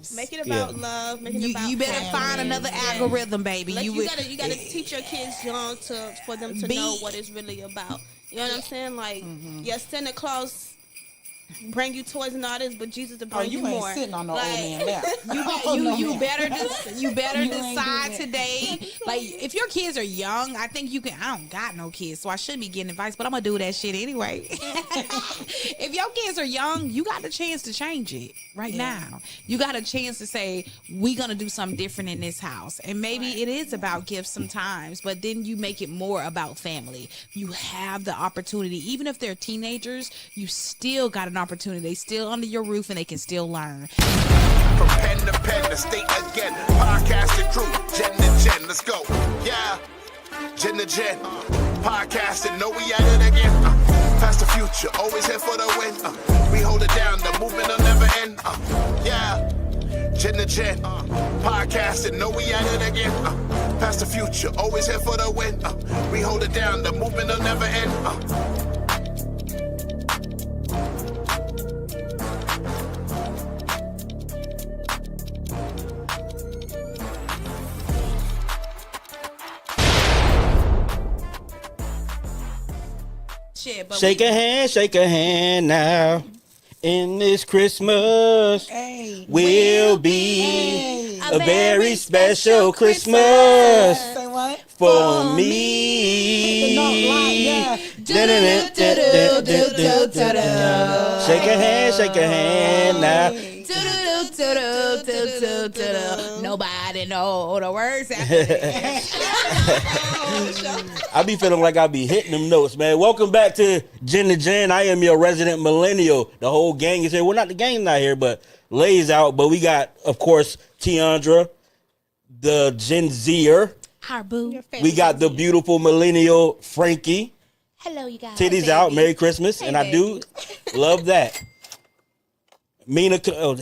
Yes. Make it about love. Make it about you better family. find another algorithm, baby. You gotta teach your kids young for them to know what it's really about. You know what I'm saying? Like, Santa Claus bring you toys and all this, but Jesus to bring you more. Sitting on no old man lap. You better decide today. Like, if your kids are young, I think you can. I don't got no kids, so I shouldn't be getting advice, but I'm gonna do that shit anyway. If your kids are young, you got the chance to change it right now. You got a chance to say, we gonna do something different in this house, and maybe it is about gifts sometimes, but then you make it more about family. You have the opportunity, even if they're teenagers, you still got an opportunity. They still under your roof and they can still learn. From pen to pen, the state again. Podcasting crew, Gen to Gen, let's go. Yeah, Gen to Gen. Podcasting, know we at it again. Past the future, always here for the win. We hold it down, the movement will never end. Yeah, Gen to Gen. Podcasting, know we at it again. Past the future, always here for the win. We hold it down, the movement will never end. Shake a hand now. In this Christmas will be a very special Christmas for me. Shake a hand now. Nobody know the words after that. I be feeling like I be hitting them notes, man. Welcome back to Gen to Gen. I am your resident millennial. The whole gang is here. Well, not the gang's not here, but Lay's out. But we got, of course, Tiandra, the Gen Zer. Our boo. We got the beautiful millennial Frankie. Hello, you guys. Titties out. Merry Christmas. And I do love that. Mina, y'all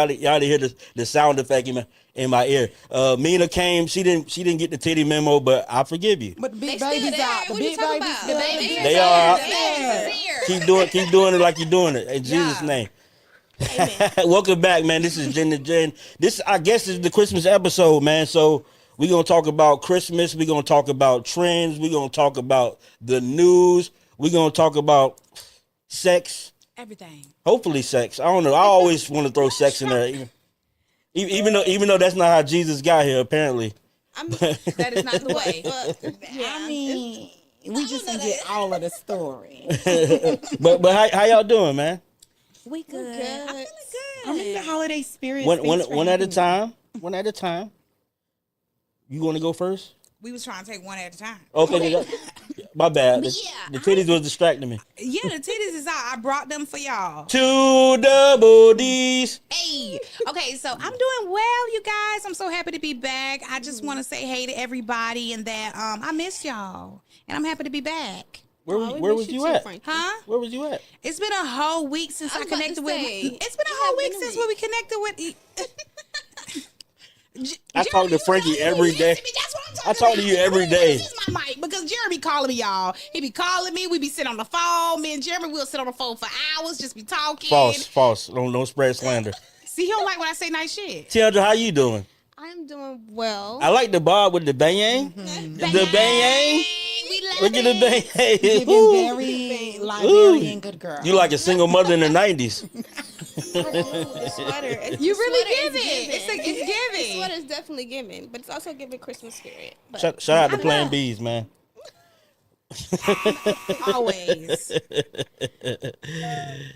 didn't hear the sound effect in my ear. Mina came. She didn't get the titty memo, but I forgive you. But the big baby's out. The big baby's They are out. Keep doing it like you're doing it in Jesus' name. Welcome back, man. This is Gen to Gen. This, I guess, is the Christmas episode, man. So we're gonna talk about Christmas. We're gonna talk about trends. We're gonna talk about the news. We're gonna talk about sex. Everything. Hopefully sex. I don't know. I always want to throw sex in there. Even though that's not how Jesus got here, apparently. That is not the way. I mean, we just didn't get all of the story. but how y'all doing, man? We good. I'm feeling good. I'm in the holiday spirit. One at a time. One at a time. You want to go first? We was trying to take one at a time. Okay, my bad. The titties was distracting me. Yeah, the titties is out. I brought them for y'all. 2 double D's. Hey. Okay, so I'm doing well, you guys. I'm so happy to be back. I just want to say hey to everybody and that I miss y'all. And I'm happy to be back. Where was you at? Huh? Where was you at? It's been a whole week since I connected with. It's been a whole week since we connected with. I talk to Frankie every day. That's what I'm talking I talk to you every day. This is my mic because Jeremy calling me, y'all. He be calling me. We be sitting on the phone. Me and Jeremy will sit on the phone for hours, just be talking. False. Don't spread slander. See, he don't like when I say nice shit. Tiandra, how you doing? I'm doing well. I like the bob with the bang. The bang. We love Look at the bang. Giving very Liberian good girl. You like a single mother in the 90s. Sweater. You really give it. It's giving. The sweater's definitely giving, but it's also giving Christmas spirit. But Shout out to Plan B's, man. Always.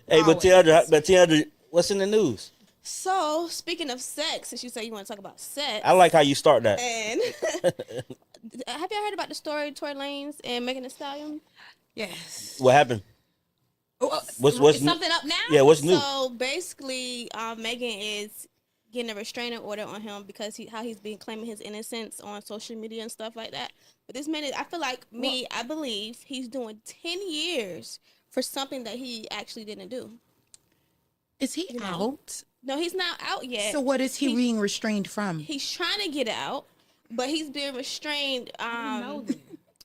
Hey, but Tiandra, what's in the news? So, speaking of sex, since you say you want to talk about sex. I like how you start that. And have y'all heard about the story of Tory Lanez and Megan Thee Stallion? Yes. What happened? What's Is something up now? Yeah, what's new? So basically, Megan is getting a restraining order on him because how he's been claiming his innocence on social media and stuff like that. But this man, I feel like I believe he's doing 10 years for something that he actually didn't do. Is he out? No, he's not out yet. So what is he being restrained from? He's trying to get out, but he's being restrained.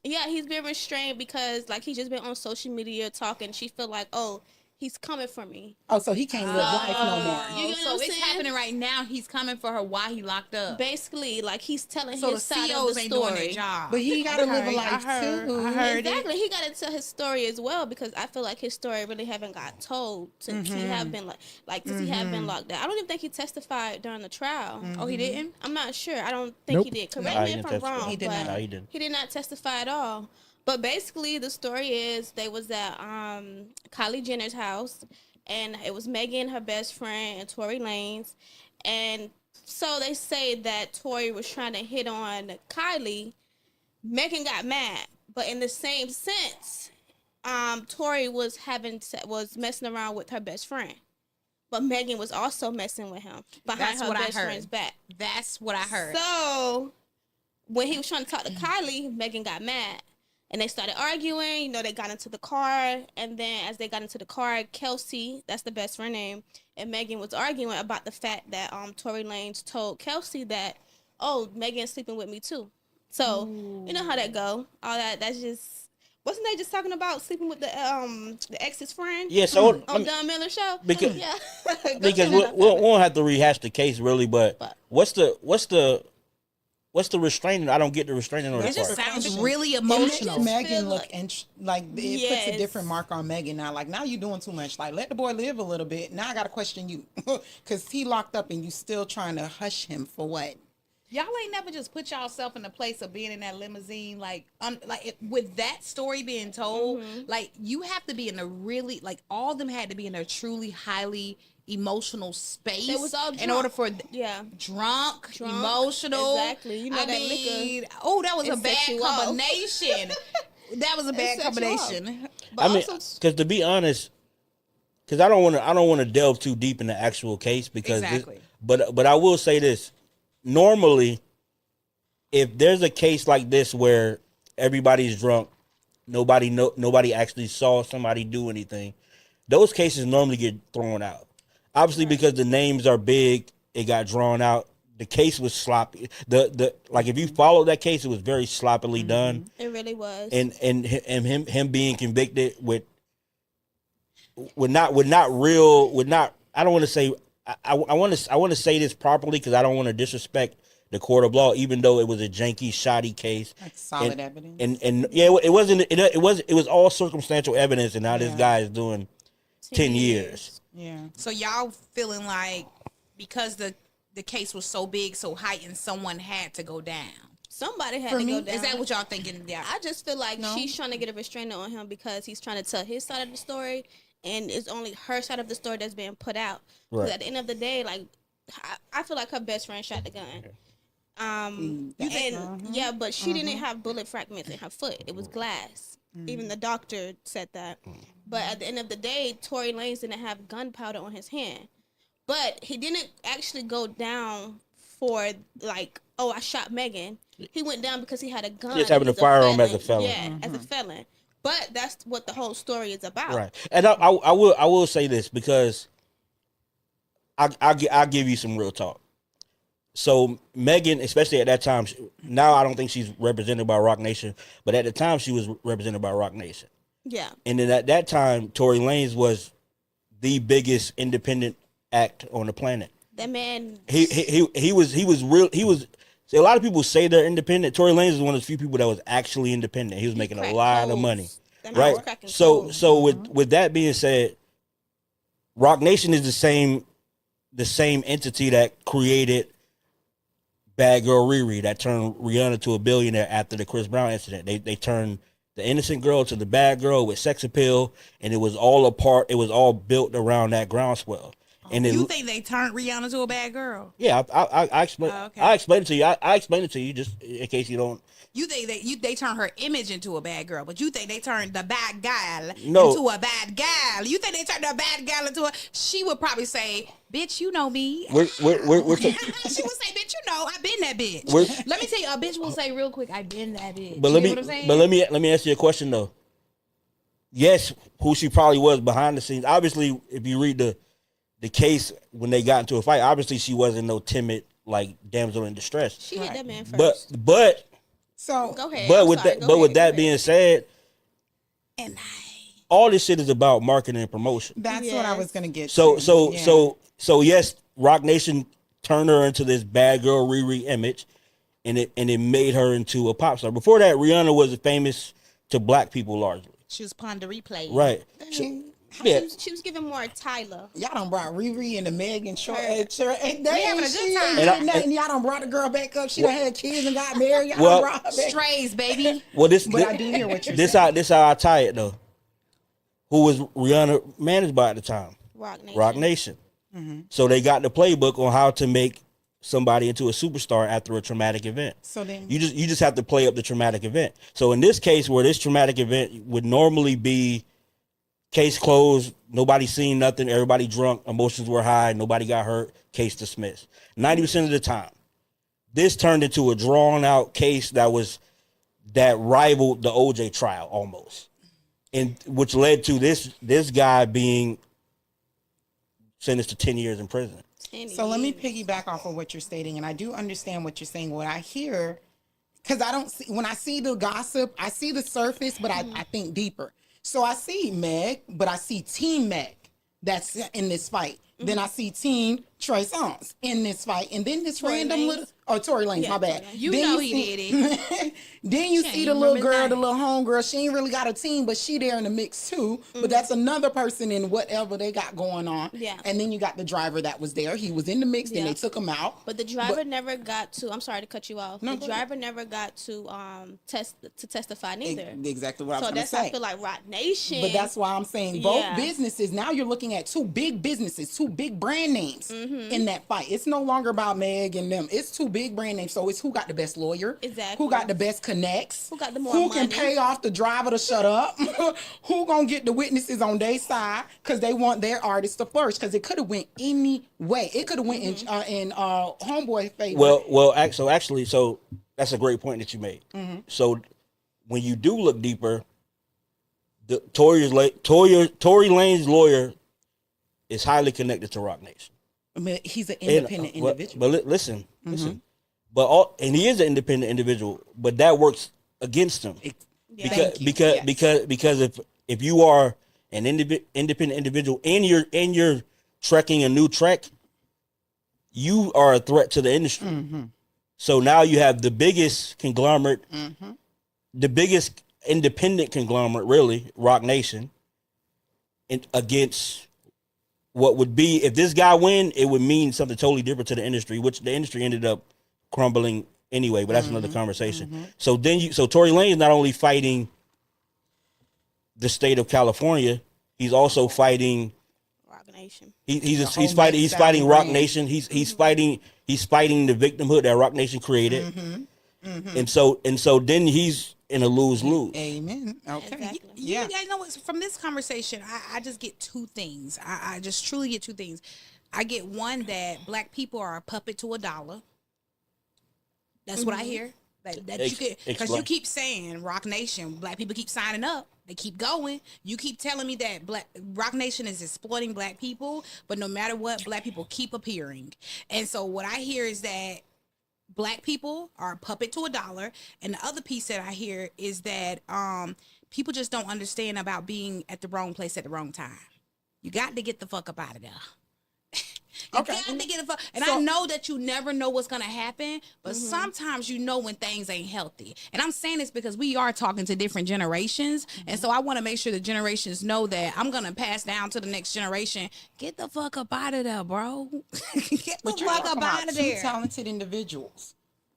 Yeah, he's been restrained because like he's just been on social media talking. She feel like, oh, he's coming for me. Oh, so he can't live life no more. You know So what I'm it's saying? happening right now. He's coming for her while he locked up. Basically, like he's telling So the his side of COs the ain't doing their story. job. But he got to live a life too. I heard Exactly, he got to tell his story as well because I feel like his story really haven't got told since he have been since he have been locked out. I don't even think he testified during the trial. Oh, he didn't? I'm not sure. I don't think he did. Correct Nah, me he if didn't I'm testify. wrong. He did but not. No, he didn't. He did not testify at all. But basically, the story is they was at Kylie Jenner's house, and it was Megan, her best friend, and Tory Lanez, and so they say that Tory was trying to hit on Kylie. Megan got mad, but in the same sense, Tory was messing around with her best friend, but Megan was also messing with him behind That's her what I best heard. friend's back. That's what I heard. So when he was trying to talk to Kylie, Megan got mad. And they started arguing, you know, they got into the car. And then as they got into the car, Kelsey, that's the best friend name, and Megan was arguing about the fact that Tory Lanez told Kelsey that, oh, Megan's sleeping with me too. So, you know how that go. All that's just, wasn't they just talking about sleeping with the ex's friend? Yeah, so On Don Miller show? because Yeah. because we won't have to rehash the case really, but what's the restraining? I don't get the restraining order It just part. sounds really It makes emotional. Megan feel look like- like it puts Yes. a different mark on Megan now. Like now you're doing too much. Like let the boy live a little bit. Now I gotta question you because he locked up and you still trying to hush him for what? Y'all ain't never just put yourself in the place of being in that limousine, with that story being told, like you have to be in a really, like all of them had to be in a truly highly emotional space. They was all in drunk. order for Yeah. drunk, Drunk, emotional. exactly. You know I that mean, liquor, oh, that was a it bad sets you off. combination. That was a bad sets you off. combination. But I mean, also, because to be honest, because I don't want to delve too deep in the actual case because, Exactly. but I will say this: normally, if there's a case like this where everybody's drunk, nobody actually saw somebody do anything, those cases normally get thrown out. Obviously, because the names are big, it got drawn out. The case was sloppy. The like if you followed that case, it was very sloppily done. it really was. And him being convicted with not I don't want to say I want to say this properly because I don't want to disrespect the court of law, even though it was a janky, shoddy case. Like solid evidence. And yeah, it was all circumstantial evidence, and now this guy is doing 10 years. Yeah. So y'all feeling like because the case was so big, so heightened, someone had to go down. Somebody had For to me, go down. Is that what y'all thinking? Yeah. I just feel like she's trying to get a restrainer on him because he's trying to tell his side of the story, and it's only her side of the story that's being put out. Because Right. at the end of the day, like I feel like her best friend shot the gun. Yeah, but she didn't have bullet fragments in her foot. It was glass. Even the doctor said that. But at the end of the day, Tory Lanez didn't have gunpowder on his hand. But he didn't actually go down for like, oh, I shot Megan. He went down because he had a gun. Just having He's a firearm as a felon. Yeah, as a felon. But that's what the whole story is about. Right. And I will say this because I'll give you some real talk. So Megan, especially at that time, now I don't think she's represented by Rock Nation, but at the time she was represented by Rock Nation. Yeah. And then at that time, Tory Lanez was the biggest independent act on the planet. That man. He was real. See, a lot of people say they're independent. Tory Lanez is one of the few people that was actually independent. He was making a cracked lot of codes. money, That man right? was cracking So codes. with that being said, Rock Nation is the same entity that created Bad Girl Riri, that turned Rihanna to a billionaire after the Chris Brown incident. They turned the innocent girl to the bad girl with sex appeal, and it was all built around that groundswell. And You think they turned Rihanna to a bad girl? yeah, I explained. Oh, okay. I explained it to you. I explained it to you just in case you don't. You think they turned her image into a bad girl, but you think they turned the bad gal No. into a bad gal. You think they turned the bad gal into a? She would probably say, "Bitch, you know me." We're She would say, "Bitch, you know, I've been that bitch." We're- Let me tell you, a bitch will say real quick, "I've been that bitch." but You let get me what I'm saying? but let me ask you a question though. Yes, who she probably was behind the scenes. Obviously, if you read the case when they got into a fight, obviously she wasn't no timid like damsel in distress. She hit that man first. But So Go ahead. but I'm with sorry. that Go but ahead. with Go that ahead. being said, and all this shit is about marketing and promotion. That's what I was gonna get. So to. so yes, Rock Nation turned her into this bad girl Riri image, and it made her into a pop star. Before that, Rihanna was famous to black people largely. She was pun to replay. Right. Yeah. She was giving more Tyler. Y'all done brought Riri and the Megan short. They having a good time. And nothing. Y'all done brought the girl back up. She done had kids and got married. Y'all Well, done brought her back. Strays, baby. Well, But I do hear what you're saying. This how I tie it though. Who was Rihanna managed by at the time? Rock Nation. So they got the playbook on how to make somebody into a superstar after a traumatic event. So then You just have to play up the traumatic event. So in this case, where this traumatic event would normally be case closed, nobody seen nothing, everybody drunk, emotions were high, nobody got hurt, case dismissed. 90% of the time, this turned into a drawn out case that rivaled the OJ trial almost, and which led to this guy being sentenced to 10 years in prison. So let me piggyback off of what you're stating, and I do understand what you're saying. What I hear, because I don't see, when I see the gossip, I see the surface, but I think deeper. So I see Meg, but I see Team Meg that's in this fight. Then I see Team Trey Songz in this fight, and then this Tory random Lanez. little Tory Lanez, my bad. You Then know you he see- did it. Then you Can't see the even little remember his girl, the name. little homegirl. She ain't really got a team, but she there in the mix too. But that's another person in whatever they got going on. Yeah. And then you got the driver that was there. He was in the mix. Then Yeah. they took him out. But the driver never got to. I'm sorry to cut you off. No, The go ahead. driver never got to testify neither. Exactly what I was So going to that's say. I feel like Rock Nation. But that's why I'm saying both Yeah. businesses. Now you're looking at two big businesses, two big brand names in that fight. It's no longer about Meg and them. It's two big brand names. So it's who got the best lawyer, Exactly. who got the best connects, Who got the more who can money. pay off the driver to shut up, who gonna get the witnesses on their side because they want their artist to flourish. Because it could have went any way. It could have went in Homeboy favor. Well, so that's a great point that you made. So when you do look deeper, the Tory Lanez lawyer is highly connected to Rock Nation. But he's an independent individual. But listen. And he is an independent individual, but that works against him Thank you. because if you are an independent individual and you're trekking a new trek, you are a threat to the industry. So now you have the biggest conglomerate, the biggest independent conglomerate, really, Rock Nation, against what would be, if this guy win, it would mean something totally different to the industry, which the industry ended up crumbling anyway, but that's another conversation. So Tory Lanez is not only fighting the state of California, he's also fighting Rock Nation. he's fighting Rock Nation. He's fighting the victimhood that Rock Nation created. And so then he's in a lose-lose. Amen. Okay. Exactly. Yeah. You guys know what? From this conversation, I just get two things. I just truly get two things. I get one, that black people are a puppet to $1. That's what I hear. That you could, because you keep saying Rock Nation, black people keep signing up. They keep going. You keep telling me that Rock Nation is exploiting black people, but no matter what, black people keep appearing. And so what I hear is that black people are a puppet to $1, and the other piece that I hear is that people just don't understand about being at the wrong place at the wrong time. You got to get the fuck up out of there. You got to get the fuck. And I know that you never know what's gonna happen, but sometimes you know when things ain't healthy. And I'm saying this because we are talking to different generations, and so I want to make sure the generations know that I'm gonna pass down to the next generation. Get the fuck up out of there, bro. Get the fuck up out of Two there. talented individuals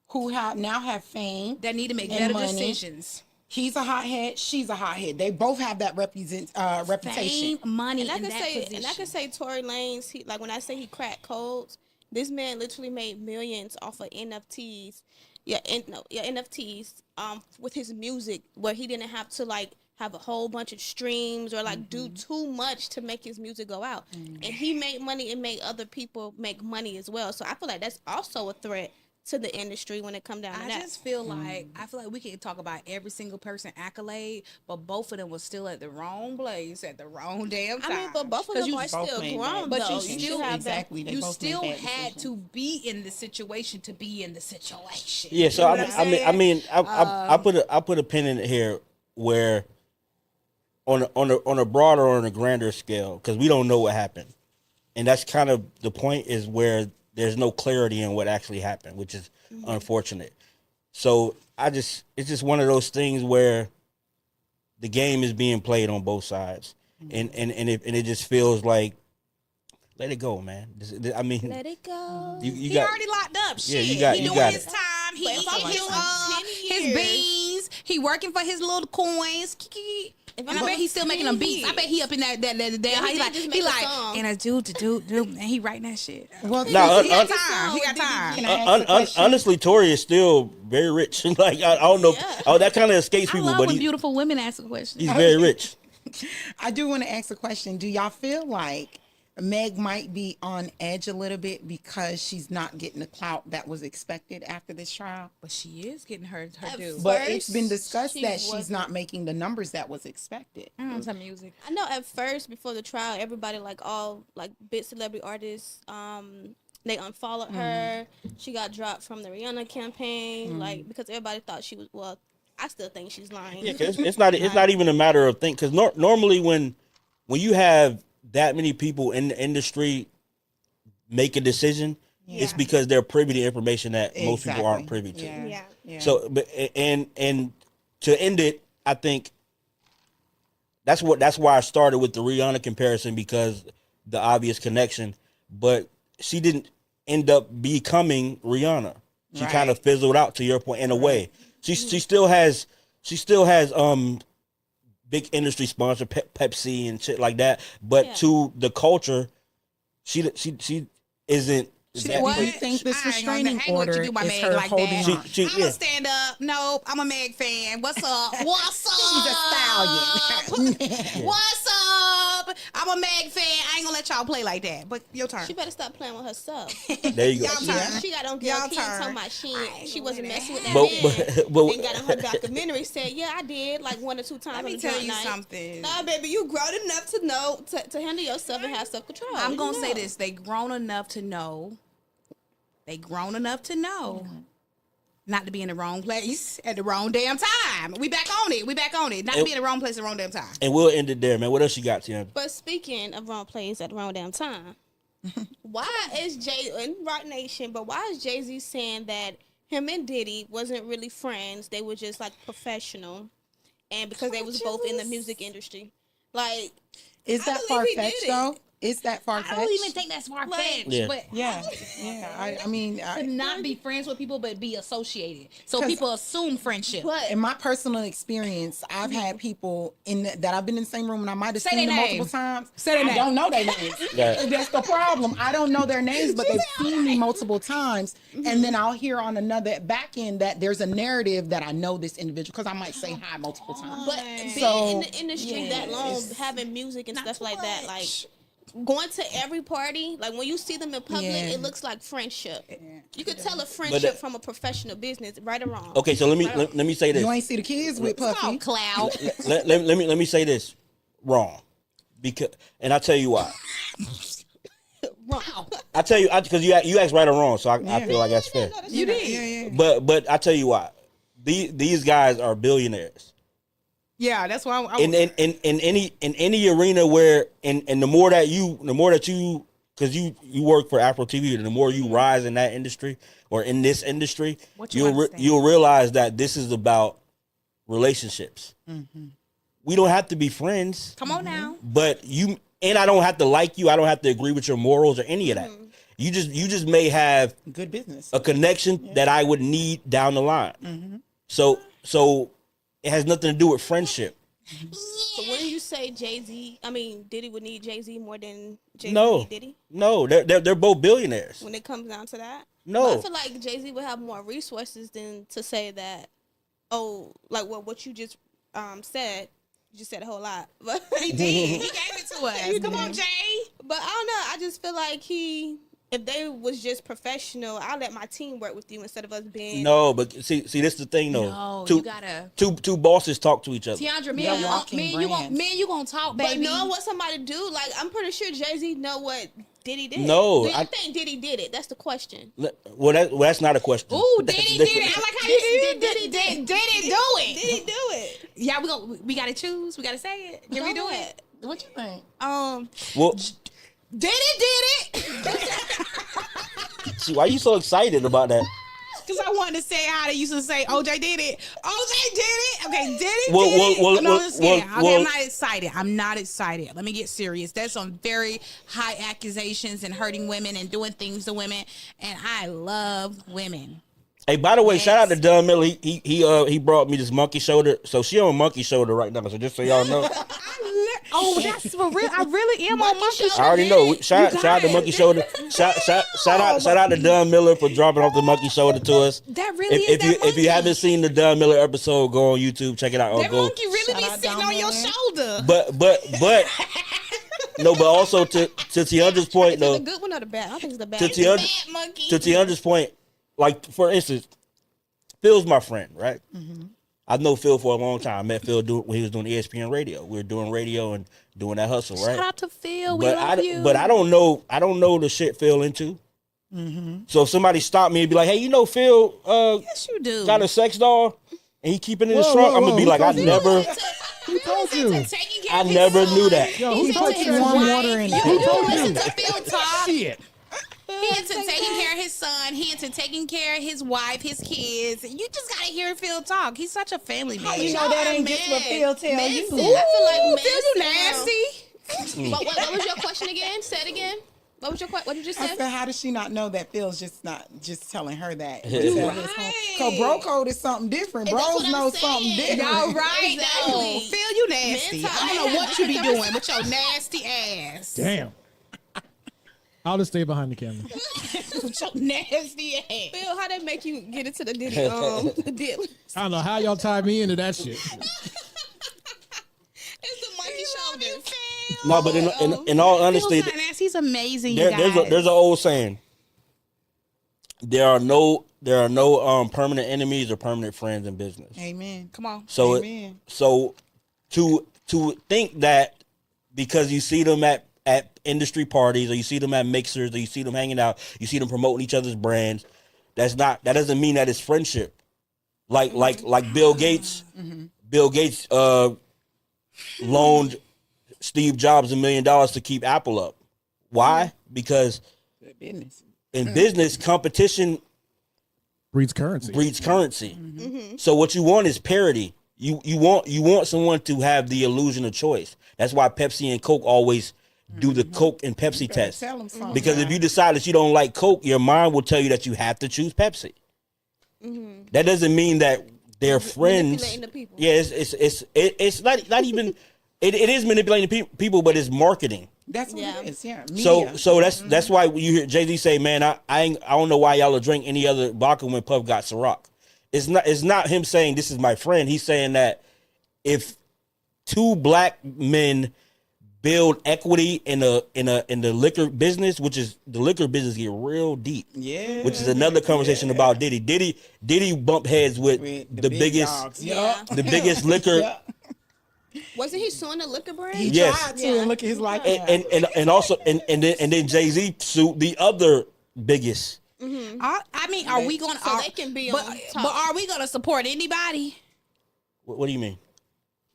who now have fame. That need to make and better money. decisions. He's a hothead. She's a hothead. They both have that reputation. Fame, money, And I and can that say, position. and I can say, Tory Lanez. Like when I say he cracked codes, this man literally made millions off of NFTs. NFTs. With his music, where he didn't have to like have a whole bunch of streams or like do too much to make his music go out. And he made money and made other people make money as well. So I feel like that's also a threat to the industry when it come down to I that. just feel like we can talk about every single person accolade, but both of them was still at the wrong place at the wrong damn time. I mean, but both of them are still made grown, bad But though. you decisions. still have exactly. They you both made still bad had decisions. to be in the situation to be in the situation. Yeah, so You know what I'm saying? I put a pin in it here where on a broader or on a grander scale, because we don't know what happened, and that's kind of the point, is where there's no clarity in what actually happened, which is unfortunate. So it's just one of those things where the game is being played on both sides, and it just feels like, let it go, man. I mean, Let it go. He already locked up. Shit. Yeah, you got his it. time. He But eating his beans. He working for his little coins. And I bet he's still making them beats. I bet he up in that he like and a do, and he writing that shit. Well, he got time. He got time. Can I ask a question? Honestly, Tory is still very rich. Like I don't know. Yeah. Oh, that kind of escapes I people, love but when beautiful women ask a question. he's very rich. I do want to ask a question. Do y'all feel like Meg might be on edge a little bit because she's not getting the clout that was expected after this trial? But she is getting her due. But it's been First, discussed that she's wasn't. not making the numbers that was expected. Some music. I know at first, before the trial, everybody, like all like big celebrity artists, they unfollowed her. She got dropped from the Rihanna campaign, like because everybody thought she was. Well, I still think she's lying. Yeah, 'cause it's not even a matter of think. Because normally when you have that many people in the industry make a decision, it's because they're privy to information that most people aren't privy to. Yeah. So, but and to end it, I think that's why I started with the Rihanna comparison, because the obvious connection. But she didn't end up becoming Rihanna. She kind of fizzled out, to your point, in a way. She still has big industry sponsor, Pepsi and shit like that. But to the culture, she isn't. Do you think this restraining order is her holding on? I'm a stand up. Nope, I'm a Meg fan. What's up? What's up? She's a stallion. What's up? I'm a Meg fan. I ain't gonna let y'all play like that. But your turn. She better stop playing with herself. There you go. Y'all turn. She got on Y'all Girl King turn. talking about she wasn't messing with that But- man. but- Then got on her documentary, said, yeah, I did, like 1 or 2 times. Let me on the tell drunk you night. something. Nah, baby, you grown enough to know to handle yourself and have self control. I'm gonna say this: they grown enough to know. They grown enough to know not to be in the wrong place at the wrong damn time. We back on it. Not to be in the wrong place at the wrong damn time. And we'll end it there, man. What else you got, Tim? But speaking of wrong plays at the wrong damn time, why is in Rock Nation? But why is Jay-Z saying that him and Diddy wasn't really friends? They were just like professional, and because they was both in the music industry, like. Is that I far believe he fetched did it. though? Is that far fetched? I don't even think that's far fetched. Yeah. But Yeah. I mean, to not be friends with people, but be associated. So 'Cause- people assume friendship. But in my personal experience, I've had people that I've been in the same room and I might have Say seen their them name. multiple times. Say their I name. don't know their names. Yeah. That's the problem. I don't know their names, but they've seen me multiple times, and then I'll hear on another back end that there's a narrative that I know this individual because I might say hi multiple times. But being in the industry that long, having music and stuff like that, like going to every party, like when you see them in public, it looks like friendship. You could tell a friendship from a professional business, right or wrong. Okay, so let me say this. You ain't see the kids with Puffy. Cloud. let me say this. Wrong. And I'll tell you why. Wrong. I tell you, because you asked right or wrong, so I feel like that's fair. You did. Yeah. But I tell you why. These guys are billionaires. Yeah, that's why I In any arena where and the more that you because you work for Afro TV, the more you rise in that industry or in this industry, you'll realize that this is about relationships. We don't have to be friends. Come on now. But I don't have to like you. I don't have to agree with your morals or any of that. You just may have Good business. a connection that I would need down the line. So it has nothing to do with friendship. So wouldn't you say Diddy would need Jay-Z more than Jay-Z No. need Diddy? No, they're both billionaires. When it comes down to that? No. But I feel like Jay-Z would have more resources than to say that, what you just said. You just said a whole lot. But He did. He gave it to us. Come on, Jay. But I don't know. I just feel like if they was just professional, I'll let my team work with you instead of us being. No, but see, this is the thing though. No, two, you gotta. two bosses talk to each other. Tiandra, They're walking brands. you gonna talk, But baby. knowing what somebody do, like I'm pretty sure Jay-Z know what Diddy did. No, Do you think Diddy did it? That's the question. Well, that's not a question. Ooh, That's Diddy different. did it. I like how you Diddy did it. Did it do it? Did he do it? Yeah, we gotta choose. We gotta say it. Can we do it? What you think? Well, Diddy did it. see, why are you so excited about that? Because I wanted to say how they used to say OJ did it. OJ did it. Okay, Diddy did it. No, I'm just kidding. Okay, I'm not excited. I'm not excited. Let me get serious. That's some very high accusations and hurting women and doing things to women. And I love women. Hey, by the way, shout out to Don Miller. He brought me this monkey shoulder. So she on monkey shoulder right now. So just so y'all know. Oh, that's for real. I really am on monkey shoulder. I already know. Shout out to monkey shoulder. Shout out to Don Miller for dropping off the monkey shoulder to us. That really is that monkey. If you haven't seen the Don Miller episode, go on YouTube, check it out. That monkey really be sitting on your shoulder. But no, but also to Tiandra's point though. Is it the good one or the bad? I think it's the bad. To Tiandra's point, like for instance, Phil's my friend, right? Mm-hmm. I've known Phil for a long time. I met Phil when he was doing ESPN radio. We were doing radio and doing that hustle, right? Shout out to Phil. We love you. But I don't know the shit Phil into. Mm-hmm. So if somebody stopped me and be like, "Hey, you know Phil? Yes, you do. Got a sex doll and he keeping it in his trunk." I'm gonna be like, "I never." Who told you? I never knew that. Yo, who put warm water in it? Who told you? Listen to Phil talk. Shit. He into taking care of his son. He into taking care of his wife, his kids. You just gotta hear Phil talk. He's such a family man. You know that ain't just what Phil tell you. I feel like Phil, you nasty. What was your question again? Say it again. What was your question? What did you just I say? said, how does she not know that Phil's not just telling her that? Because bro code is something different. Bros know something different. Y'all right. Exactly. Phil, you nasty. I don't know what you be doing with your nasty ass. Damn. I'll just stay behind the camera. With your nasty ass. Phil, how that make you get into the Diddy the deal? I don't know how y'all tied me into that shit. It's the monkey shoulder. No, but in all honesty, he's amazing. There's an old saying. There are no permanent enemies or permanent friends in business. Amen. Come on. So Amen. so to think that because you see them at industry parties or you see them at mixers or you see them hanging out, you see them promoting each other's brands, that doesn't mean that it's friendship. Like Bill Gates. Mm-hmm. Bill Gates loaned Steve Jobs $1 million to keep Apple up. Why? Because in business, competition breeds currency. Mm-hmm. So what you want is parity. You want someone to have the illusion of choice. That's why Pepsi and Coke always do the Coke and Pepsi test. Because if you decide that you don't like Coke, your mind will tell you that you have to choose Pepsi. Mm-hmm. That doesn't mean that they're friends. Manipulating the people. Yeah, it's not even. It is manipulating people, but it's marketing. That's what it is. Yeah. So that's why you hear Jay-Z say, "Man, I don't know why y'all will drink any other vodka when Puff got Ciroc." It's not him saying this is my friend. He's saying that if two black men build equity in the liquor business, which is the liquor business get real deep. Yeah. Which is another conversation about Diddy. Diddy bumped heads with the biggest the biggest liquor. Yeah. Wasn't he suing the liquor brand? He tried to, and look at his life. And also then Jay-Z sued the other biggest. Mm-hmm. I mean, are we going to? So they can be on top. But are we going to support anybody? What do you mean?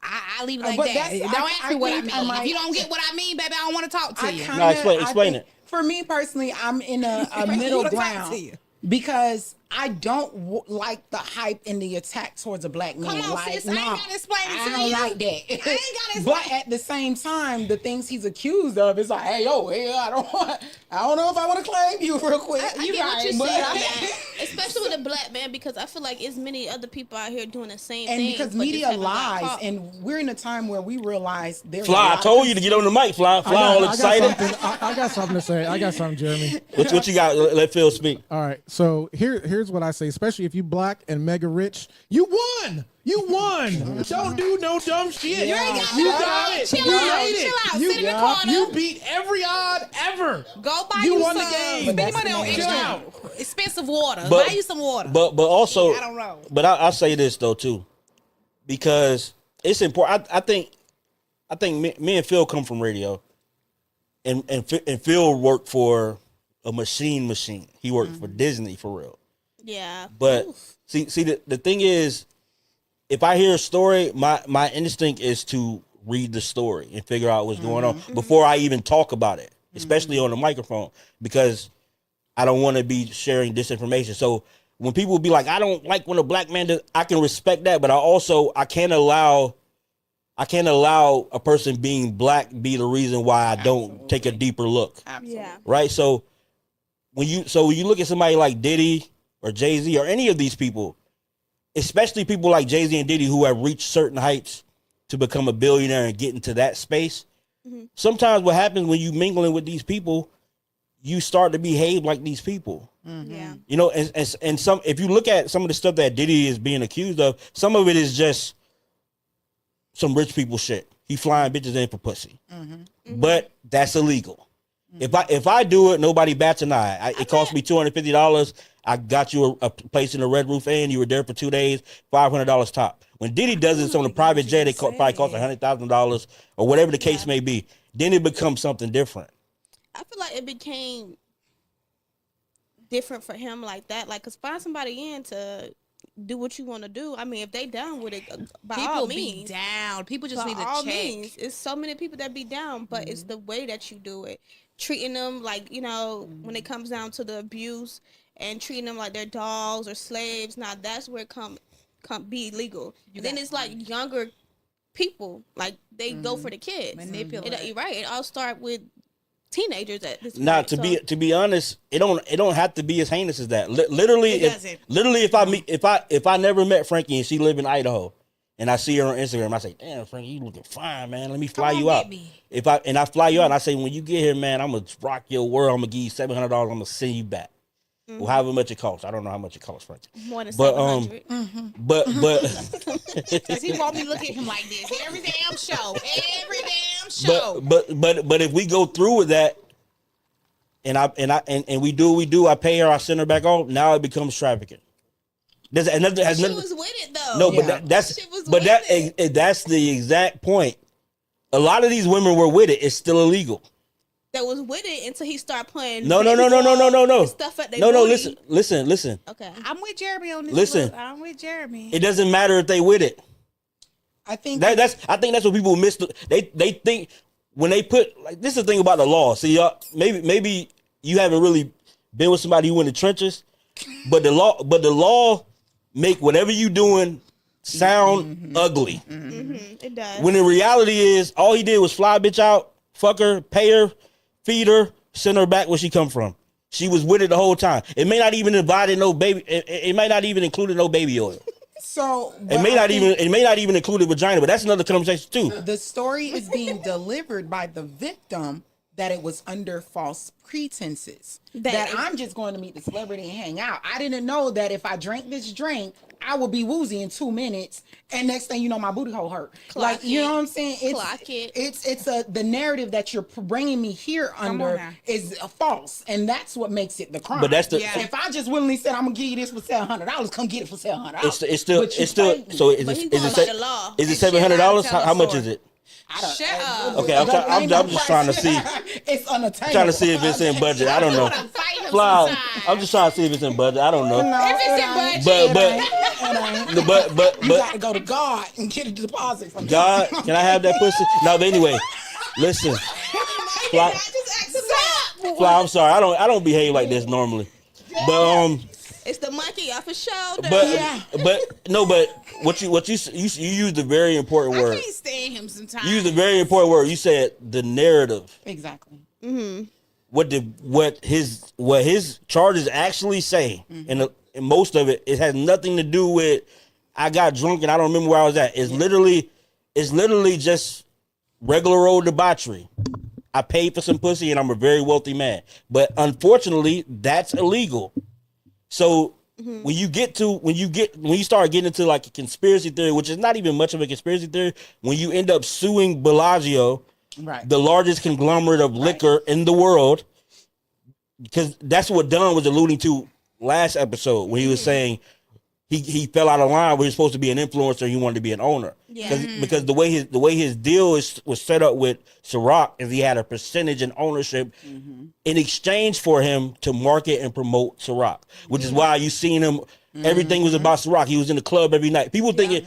I leave it like that. Don't ask me what I mean. If you don't get what I mean, baby, I don't want to talk to you. No, explain it. For me personally, I'm in a middle ground because I don't like the hype and the attack towards a black man. Come on, sis, I ain't gotta explain it to you. I don't like that. I ain't gotta explain. But at the same time, the things he's accused of is like, hey, I don't know if I want to claim you real quick. I get what you're saying, especially with a black man, because I feel like it's many other people out here doing the same thing. And because media lies, and we're in a time where we realize there's Fly, I told you to get on the mic, Fly. Fly all excited. I got something to say. I got something, Jeremy. What you got? Let Phil speak. All right. So here's what I say, especially if you black and mega rich, you won. You won. Don't do no dumb shit. You ain't got you got it. Chill you out. made it. Chill out. Sit in the corner. You beat every odd ever. Go buy you you won some. the game. Spend your money on extra expensive water. But, buy you some water. But also, I don't know. But I'll say this though too, because it's important. I think me and Phil come from radio. and Phil worked for a machine. He worked for Disney for real. Yeah. But see the thing is, if I hear a story, my instinct is to read the story and figure out what's going on before I even talk about it, especially on the microphone, because I don't want to be sharing disinformation. So when people be like, I don't like when a black man does, I can respect that, but I can't allow a person being black be the reason why I don't take a deeper look. Absolutely. Yeah. Right? So when you look at somebody like Diddy or Jay-Z or any of these people, especially people like Jay-Z and Diddy who have reached certain heights to become a billionaire and get into that space, sometimes what happens when you mingling with these people, you start to behave like these people. Yeah. You know, and some, if you look at some of the stuff that Diddy is being accused of, some of it is just some rich people shit. He flying bitches in for pussy. But that's illegal. If I do it, nobody bats an eye. It cost me $250. I got you a place in the Red Roof Inn. You were there for 2 days, $500 top. When Diddy does it on a private jet, it probably costs $100,000 or whatever the case may be. Then it becomes something different. I feel like it became different for him like that. Like, cause find somebody in to do what you want to do. I mean, if they down with it, by People all be means. down. People just By need to all check. means, it's so many people that be down, but it's the way that you do it, treating them like, you know, when it comes down to the abuse and treating them like they're dogs or slaves. Now that's where it come be illegal. And then it's like younger people, like they go for the kids. Manipulate. You're right. It all start with teenagers at this Now, point. to be honest, it don't have to be as heinous as that. Literally, It doesn't. if I never met Frankie and she live in Idaho, and I see her on Instagram, I say, "Damn, Frankie, you looking fine, man. Let me fly Come you on, out." get me. If I fly you out, and I say, when you get here, man, I'm gonna rock your world. I'm gonna give you $700. I'm gonna send you back. Well, however much it costs. I don't know how much it costs, Frankie. More than But 700. but Cause he want me to look at him like this every damn show. Every damn show. but if we go through with that, and we do what we do, I pay her, I send her back off. Now it becomes trafficking. Has She nothing. was with it though. No, Yeah. but that's She was but with that's the exact point. A lot of these women were with it. It's still illegal. that was with it until he started playing. No. Stuff at their No. booty. Listen. Okay. I'm with Jeremy on this. Listen. Look. I'm with Jeremy. It doesn't matter if they with it. I think I think that's what people miss. They think when they put, like, this is the thing about the law. See, y'all, maybe you haven't really been with somebody who in the trenches, but the law make whatever you doing sound ugly. It does. When the reality is, all he did was fly a bitch out, fuck her, pay her, feed her, send her back where she come from. She was with it the whole time. It may not even invited no baby. It might not even included no baby oil. so. It may not even include a vagina, but that's another conversation too. The story is being delivered by the victim that it was under false pretenses. That I'm just going to meet the celebrity and hang out. I didn't know that if I drank this drink, I would be woozy in 2 minutes, and next thing you know, my booty hole hurt. Clock you it. know what I'm saying? Clock it. It's the narrative that you're bringing me here under now. is false, and that's what makes it the crime. But that's the Yeah. If I just willingly said I'm gonna give you this for $700, come get it for $700. it's still But you so fighting. But he's is going it by the law. is it Shut up, $700? tell How the much story. is it? Shut up. Okay, I'm just trying to see. It's unattainable. Trying to see if it's in budget. I don't know. I'm fighting him Fly, sometimes. I'm just trying to see if it's in budget. I don't know. If it's in budget. But You got to go to God and get a deposit from God, can I have that pussy? No, but anyway, listen. Fly, I'm sorry. I don't behave like this normally. But It's the monkey off his shoulder. but what you used a very important I word. can't stand him sometimes. You used a very important word. You said the narrative. Exactly. What his charges actually say, and most of it has nothing to do with I got drunk and I don't remember where I was at. It's literally just regular old debauchery. I paid for some pussy and I'm a very wealthy man. But unfortunately, that's illegal. So when you start getting into like a conspiracy theory, which is not even much of a conspiracy theory, when you end up suing Bellagio, Right. the largest conglomerate of liquor in the world, because that's what Don was alluding to last episode when he was saying he fell out of line where he's supposed to be an influencer. He wanted to be an owner. Yeah. Because the way his deal was set up with Ciroc is he had a percentage in ownership in exchange for him to market and promote Ciroc, which is why you seen him. Everything was about Ciroc. He was in the club every night. People thinking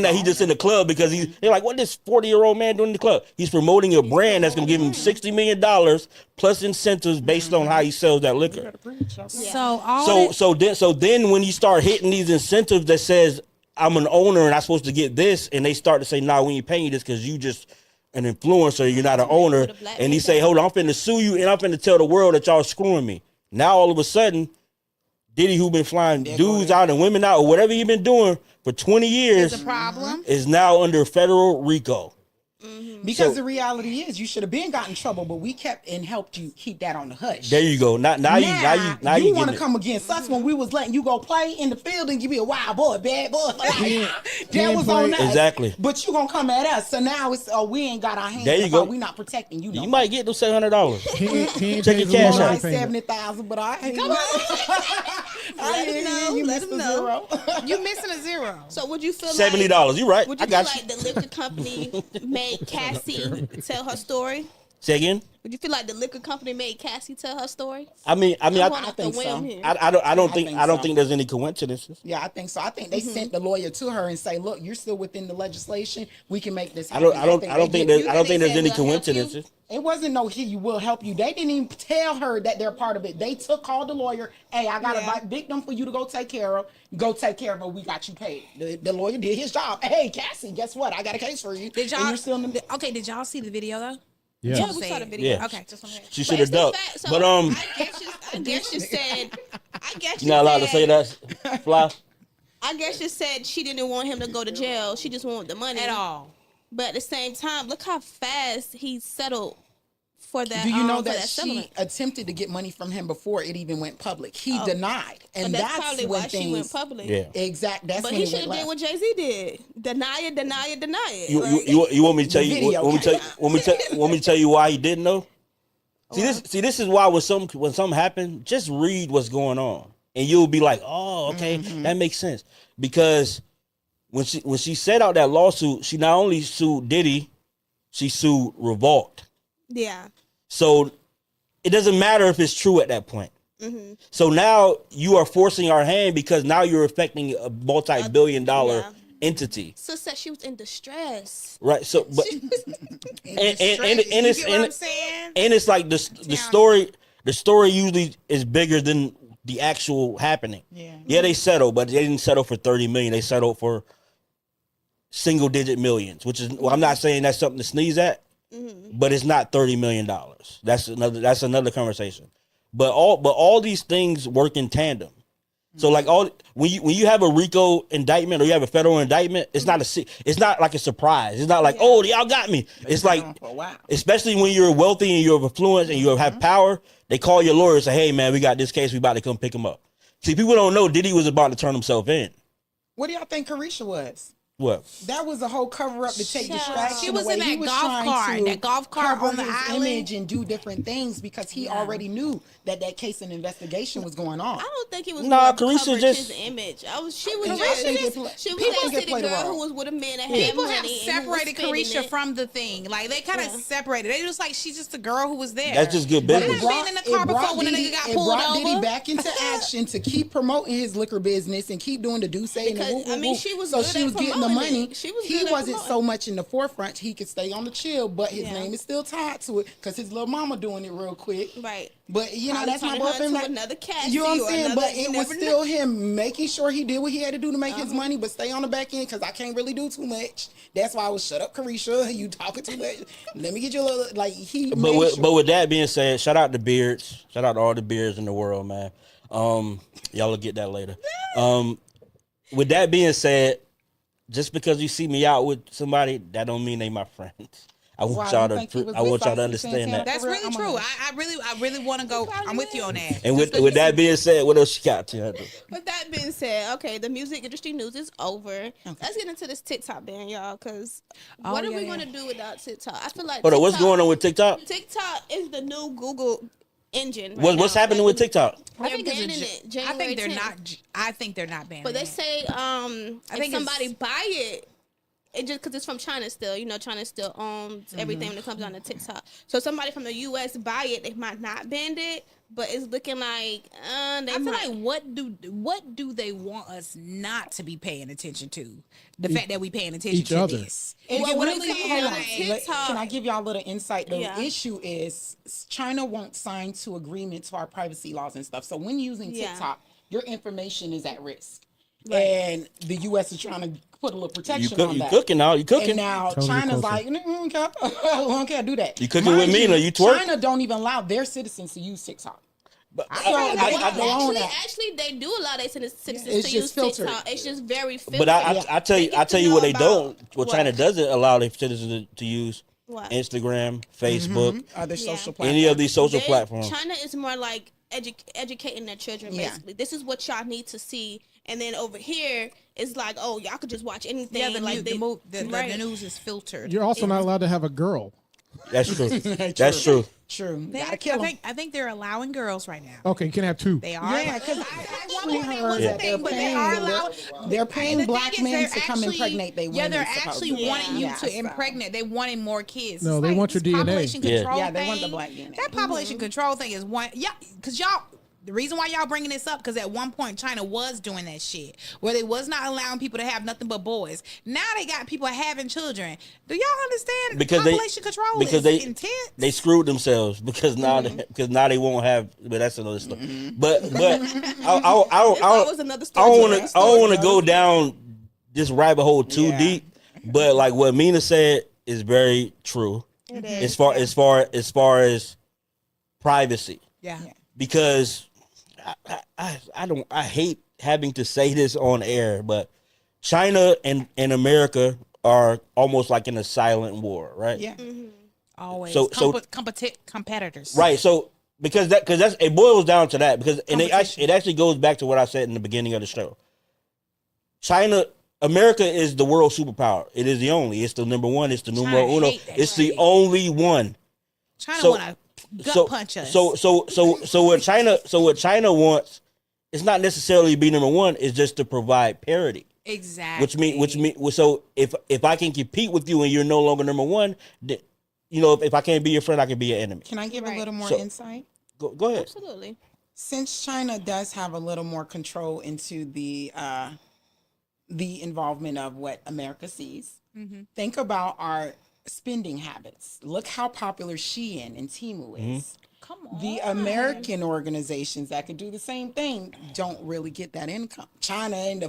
that he just in the club because they're like, what this 40-year-old man doing in the club? He's promoting a brand that's gonna give him $60 million plus incentives based on how he sells that liquor. So then when you start hitting these incentives that says I'm an owner and I'm supposed to get this, and they start to say, nah, we ain't paying you this because you just an influencer, you're not an owner. And he say, hold on, I'm finna sue you and I'm finna tell the world that y'all screwing me. Now all of a sudden, Diddy, who been flying dudes out and women out or whatever he been doing for 20 years, It's a problem. is now under federal RICO. Because the reality is, you should have been got in trouble, but we kept and helped you keep that on the hush. There you go. Now you want to come against us when we was letting you go play in the field and you be a wild boy, bad boy. That was on us. Exactly. But you gonna come at us, so now it's we ain't got our hands. There you go. We not protecting you. You might get those $700. Check your cash out. 70,000, but I ain't. Come on. You Let missed him a know. zero. You missing a zero. So would you feel $70. You right. Would I you feel got you. like the liquor company made Cassie tell her story? Say again. Would you feel like the liquor company made Cassie tell her story? I mean, I think so. I don't think there's any coincidences. Yeah, I think so. I think they sent the lawyer to her and say, "Look, you're still within the legislation. We can make this I happen." don't think there's any coincidences. It wasn't no he will help you. They didn't even tell her that they're part of it. They called the lawyer. Hey, I got a victim for you to go take care of. Go take care of her. We got you paid. The lawyer did his job. Hey, Cassie, guess what? I got a case for you. Did y'all? And you're still in the, Okay, did y'all see the video though? Yeah. We saw the video. Yeah. Okay, just want to She should have ducked. So But I guess you said. you're not allowed to say that. Fly. I guess you said she didn't want him to go to jail. She just wanted the money at all. But at the same time, look how fast he settled for that. do you know for that that she settlement. attempted to get money from him before it even went public? He denied, and But that's probably when why things she went public. Yeah. exact. That's But when he it should went have did left. what Jay-Z did. Deny it. You want me to tell The you? video Want me to tell you why he didn't know? See, this is why when something happens, just read what's going on, and you'll be like, oh, okay, that makes sense. Because when she set out that lawsuit, she not only sued Diddy, she sued Revolt. Yeah. So it doesn't matter if it's true at that point. So now you are forcing our hand because now you're affecting a multi-billion-dollar entity. So said she was in distress. Right. So, but You it's get what I'm saying? and it's like the story. The story usually is bigger than the actual happening. Yeah, they settled, but they didn't settle for 30 million. They settled for single-digit millions, which is. Well, I'm not saying that's something to sneeze at, but it's not $30 million. That's another conversation. But all these things work in tandem. So like when you have a RICO indictment or you have a federal indictment, it's not like a surprise. It's not like, oh, y'all got me. It's like, especially when you're wealthy and you're of influence and you have power, they call your lawyer and say, hey man, we got this case, we about to come pick him up. See, people don't know Diddy was about to turn himself in. What do y'all think Carisha was? What? That was a whole cover up to take distraction She was away. in that He was golf trying cart, to that golf cart cover on the his island. image and do different things because he already knew that case and investigation was going on. I don't think it was Nah, more Carisha covered just- his image. She was Carisha just get she was people that get city played a girl role. who was with a man that had People money have and who was separated spending Carisha it. from the thing. Like they kind of separated. They just like she's just a girl who was there. That's just good But business. been in the car before when a nigga got pulled brought Diddy over. back into action to keep promoting his liquor business and keep doing the Duce and the Because, woo, woo, I mean, woo. she was so good she at was getting the promoting money. it. She was He good at wasn't so promoting. much in the forefront. He could stay on the chill, but his name is still tied to it because his little mama doing it real quick. Right. But you know Probably that's my turning her boyfriend. into Like, another Cassie you know what or I'm saying? another- But you it was never still him making sure he did what he had to do to make his money, but stay on the back end because I can't really do too much. That's why I was shut up, Carisha. You talking too much. Let me get you a little like he. But with that being said, shout out to Beards. Shout out to all the beards in the world, man. Y'all will get that later. With that being said, just because you see me out with somebody, that don't mean they my friends. I want y'all to understand that. That's really true. I really want to go. I'm with you on that. And with that being said, what else you got to? With that being said, okay, the music industry news is over. Let's get into this TikTok ban, y'all, because what are we going to do without TikTok? I feel like Hold on, what's going on with TikTok? TikTok is the new Google engine. What's happening with TikTok? They're think it's a banning ju- it. I January think they're 10th. not. I think they're not banning. But they it. say think if somebody buy it, it just because it's from China still. You know, China still owns everything when it comes down to TikTok. So somebody from the U.S. buy it, they might not ban it, but it's looking like they I feel might. like what do they want us not to be paying attention to? The fact that we paying attention Each to other. this. It Well, when really it comes hold down on. to TikTok- Can I give y'all a little insight? The Yeah. issue is China won't sign to agreement to our privacy laws and stuff. So when using Yeah. TikTok, your information is at risk. And the U.S. is trying to put a little protection on You that. cooking now? You cooking? And now Totally China's closer. like, I can't do that. You cooking with Mina, you twerk? China don't even allow their citizens to use TikTok. But Actually, they do allow their citizens It's to just use filtered. TikTok. It's just very filtered. But I tell you, They I get tell to you what know they don't. about What what? China doesn't allow their citizens to use: What? Instagram, Facebook, Other Yeah. social platforms. any of these social They- platforms. China is more like educating their children, Yeah. basically. This is what y'all need to see. And then over here, it's like, oh, y'all could just watch anything. Yeah, the, like the news is filtered. You're also not allowed to have a girl. That's true. That's true. True. They, Gotta kill 'em. I think they're allowing girls right now. Okay, you can have two. They are. Yeah, because I we wonder heard what's that the thing, but they paying- are allowing. they're paying The black thing is, men they're to come impregnate they Yeah, women. they're actually supposedly. wanting you Yeah, to so. impregnate. They wanting more kids. No, It's they want your this DNA. Population Yeah. control Yeah, they want the thing. black DNA. That population control thing is one. Yeah, because y'all. The reason why y'all bringing this up, because at one point China was doing that shit where they was not allowing people to have nothing but boys. Now they got people having children. Do y'all understand? Because population control is intense. they screwed themselves because now they won't have. But that's another story. But always another I story. don't want to go down this rabbit hole too Yeah. deep. But like what Mina said is very true. It is. As far as privacy, Yeah. because I hate having to say this on air, but China and America are almost like in a silent war, right? Yeah. Always. So- competitors. Right. So because that's it boils down to that because it actually goes back to what I said in the beginning of the show. America is the world superpower. It is the only. It's the number one. It's the numero uno. hate that It's the shit. only one. China So- want to gut punch us. So what China wants, it's not necessarily to be number one. It's just to provide parity. exactly. Which mean so if I can compete with you and you're no longer number one, then, you know, if I can't be your friend, I can be your enemy. Can I give a Right. little more So- insight? Go ahead. Absolutely. Since China does have a little more control into the involvement of what America sees, think about our spending habits. Look how popular Shein and Temu is. Come on. The American organizations that could do the same thing don't really get that income. China and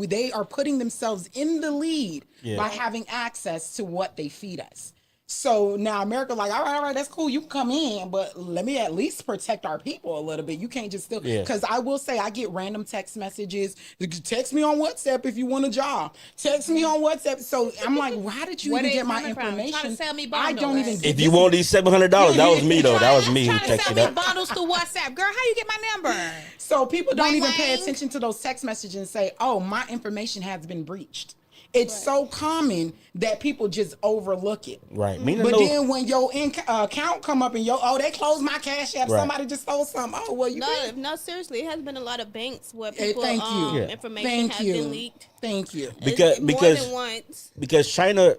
they are putting themselves in the lead by having access to what they feed us. So now America like, all right, that's cool. You can come in, but let me at least protect our people a little bit. You can't just still, because I will say I get random text messages. Text me on WhatsApp if you want a job. Text me on WhatsApp. So I'm like, how did you Where even they get my coming from? information? Trying to sell me I don't bundles. even get If you want these $700, that was me though. That was me who Trying to sell texted me that. bundles through WhatsApp. Girl, how you get my number? So people don't Wang even pay wang. attention to those text messages and say, oh, my information has been breached. It's so common that people just overlook it. Right. Mina But knows. then when your account come up and they closed my cash app, Right. somebody just stole something. Oh, well, you did. No, seriously, it has been a lot of banks where Hey, people thank you. Yeah. information Thank has you. been leaked. Thank you. Because More than once. because China.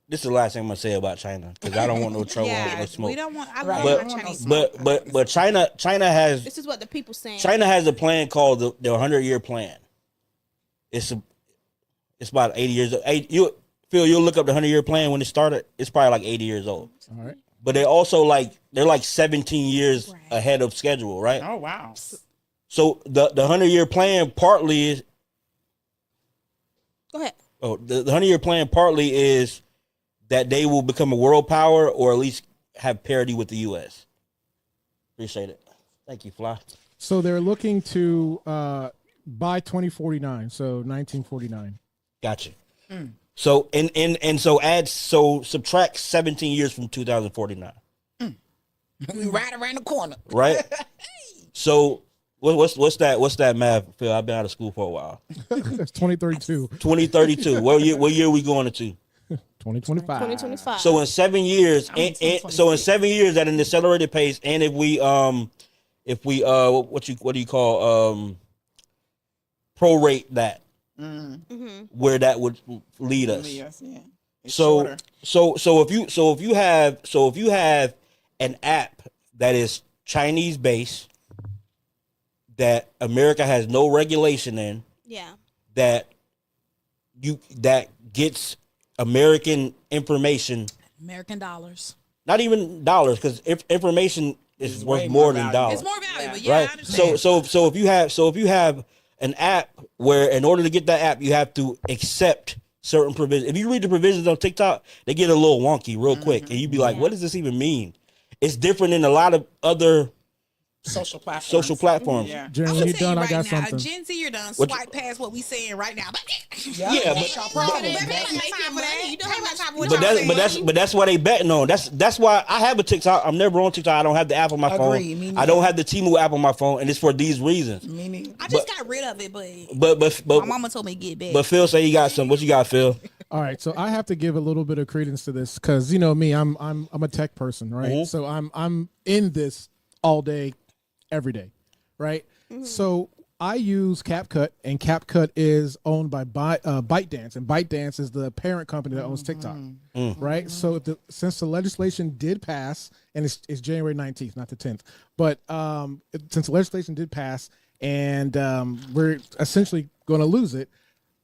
This is the last thing I'm gonna say about China because I don't want no trouble or smoke. we don't want. I Right. love But my Chinese smoke. but China has This is what the people saying. China has a plan called the 100-year plan. It's about 80 years old. You'll look up the 100-year plan when it started. It's probably like 80 years old. All right. But they're also like 17 years ahead of schedule, right? Oh, wow. So the 100-year plan partly is Go ahead. the 100-year plan partly is that they will become a world power or at least have parity with the U.S. Appreciate it. Thank you, Fly. So they're looking to by 2049, so 1949. Gotcha. So so subtract 17 years from 2049, We right around the corner. right? So what's that math, Phil? I've been out of school for a while. That's 2032. 2032. What year are we going into? 2025. 2025. So in 7 years, I'm in so in 7 years at an accelerated pace, and if we what do you call prorate that, where that would lead us. Yes, yeah. It's So shorter. so if you have an app that is Chinese based, that America has no regulation in, Yeah. that gets American information, American dollars. not even dollars, because information is It's worth way more more than valuable. dollars. It's more valuable. Yeah, I Right. understand. So if you have an app where in order to get that app you have to accept certain provisions. If you read the provisions on TikTok, they get a little wonky real quick, and you be like, "What does this even mean?" It's different in a lot of other Social platforms. social platforms. Yeah. Jeremy, I'm when gonna you tell you done, I right got now, something. Gen Z, you're done. What you- Swipe past what we saying right now. Yeah, That's y'all problem. Baby, Baby. ain't got time for that. You don't Ain't have got time time for for what But y'all that's saying. that's why they betting on. That's why I have a TikTok. I'm never on TikTok. I don't have the app on my Agree, me phone. neither. I don't have the Temu app on my phone, and it's for these reasons. Me neither. I just got rid of it, But my mama told me to get back. but Phil say you got some. What you got, Phil? All right, so I have to give a little bit of credence to this because you know me, I'm a tech person, right? Mhm. So I'm in this all day, every day, right? So I use CapCut, and CapCut is owned by ByteDance, and ByteDance is the parent company that owns TikTok, right? So since the legislation did pass, and it's January 19th, not the 10th, but since the legislation did pass, and we're essentially going to lose it,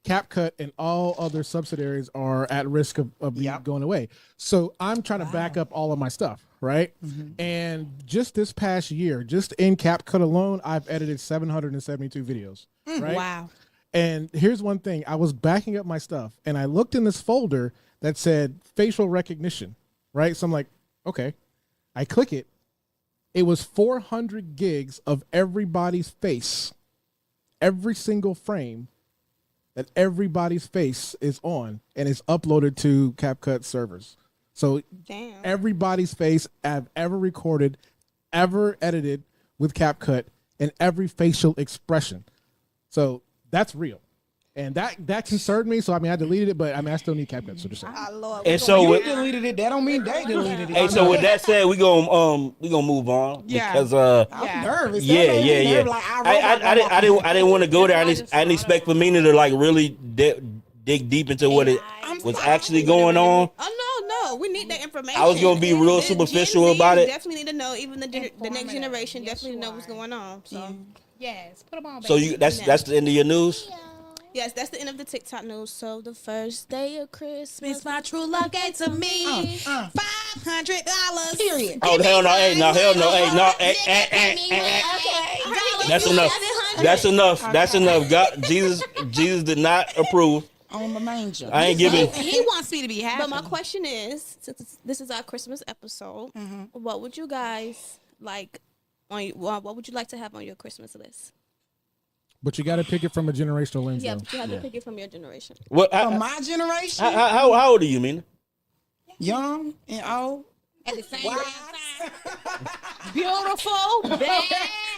CapCut and all other subsidiaries are at risk of Yep. going away. So I'm trying to back up all of my stuff, right? And just this past year, just in CapCut alone, I've edited 772 videos, right? Wow. And here's one thing. I was backing up my stuff, and I looked in this folder that said facial recognition, right? So I'm like, okay. I click it. It was 400 gigs of everybody's face, every single frame that everybody's face is on, and it's uploaded to CapCut servers. So Damn. everybody's face I've ever recorded, ever edited with CapCut, and every facial expression. So that's real. And that concerned me. So I mean, I deleted it, but I mean, I still need CapCut. So just saying. And so You with, deleted it. That don't mean they deleted it. hey, so with that said, we gonna move on Yeah. because I'm nervous. That yeah, made me yeah. nervous. Like, I didn't want to go there. I didn't expect Femina to like really dig deep into what it was actually going on. Oh no, we need that information. I was gonna be real And superficial Gen Z about it. Definitely need to know. Even the next generation definitely know what's going on. So Yes, put them on. So that's the end of your news. yes, that's the end of the TikTok news. So the first day of Christmas, It's my true love gave to me $500. Period. Oh hell no! Hey, no hell no! Hey, no! That's enough. That's enough. That's enough. God, Jesus did not approve. On the manger. I ain't giving. He wants me to be happy. But my question is, since this is our Christmas episode, what would you guys like on? What would you like to have on your Christmas list? But you got to pick it from a generational lens. Yeah, though. but you have to pick it from your generation. What? From my generation, How old are you, Mina? young and old, at the same wise, beautiful, bad.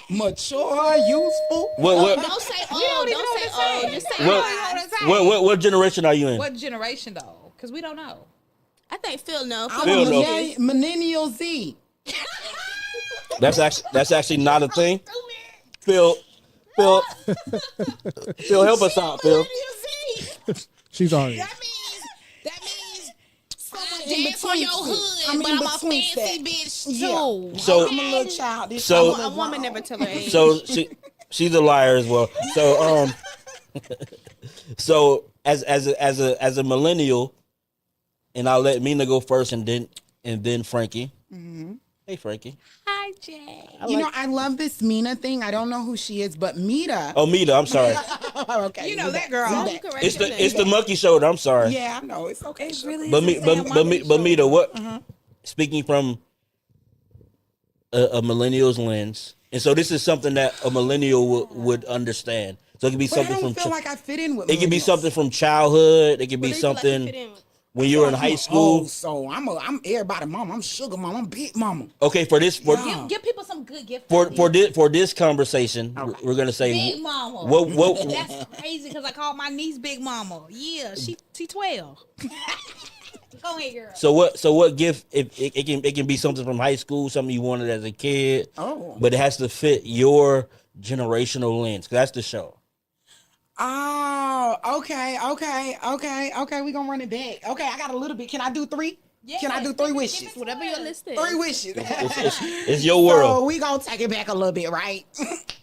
mature, useful. What? Don't say old. Don't say old. Just say What? wise. What generation are you in? What generation though? Because we don't know. I think Phil knows. I'm Phil a knows. millennial Z. That's actually not a thing. Phil, help us out, Phil. She's already. That means someone in dance on between your two. hood, I'm but in I'm a between fancy that. bitch Yeah. too. So, I'm a little childish. So- I'm A woman never tell her age. so she's a liar as well. So so as a millennial, and I'll let Mina go first, and then Frankie. Hey, Frankie. Hi, Jay. I love this Mina thing. I don't know who she is, but Mita. Oh, Mita. I'm sorry. Okay. You know we that back. girl. We back. Correct It's your the name. monkey shoulder. I'm sorry. Yeah, I know. It's okay. It really But is me, a but damn but, monkey but Mita, what? Mm-hmm. Speaking from a millennial's lens, and so this is something that a millennial would understand. So it could be But I something don't from feel like I fit in with it could be millennials. something from childhood. It could be What do you feel like you something fit in with? when you were in I'm high a school. old soul. I'm everybody mama. I'm sugar mama. I'm big mama. Okay, for this Give people some good gifts. for this conversation, we're gonna say Big mama. what That's crazy because I called my niece Big Mama. Yeah, she 12. Go ahead, girl. So what gift? If it can be something from high school, something you wanted as a kid. Oh. But it has to fit your generational lens. 'Cause that's the show. Oh, okay. We gonna run it back. Okay, I got a little bit. Can I do 3? Yeah, Can I do 3 wishes? Whatever your list is. 3 wishes. It's your world. So we gonna take it back a little bit, right?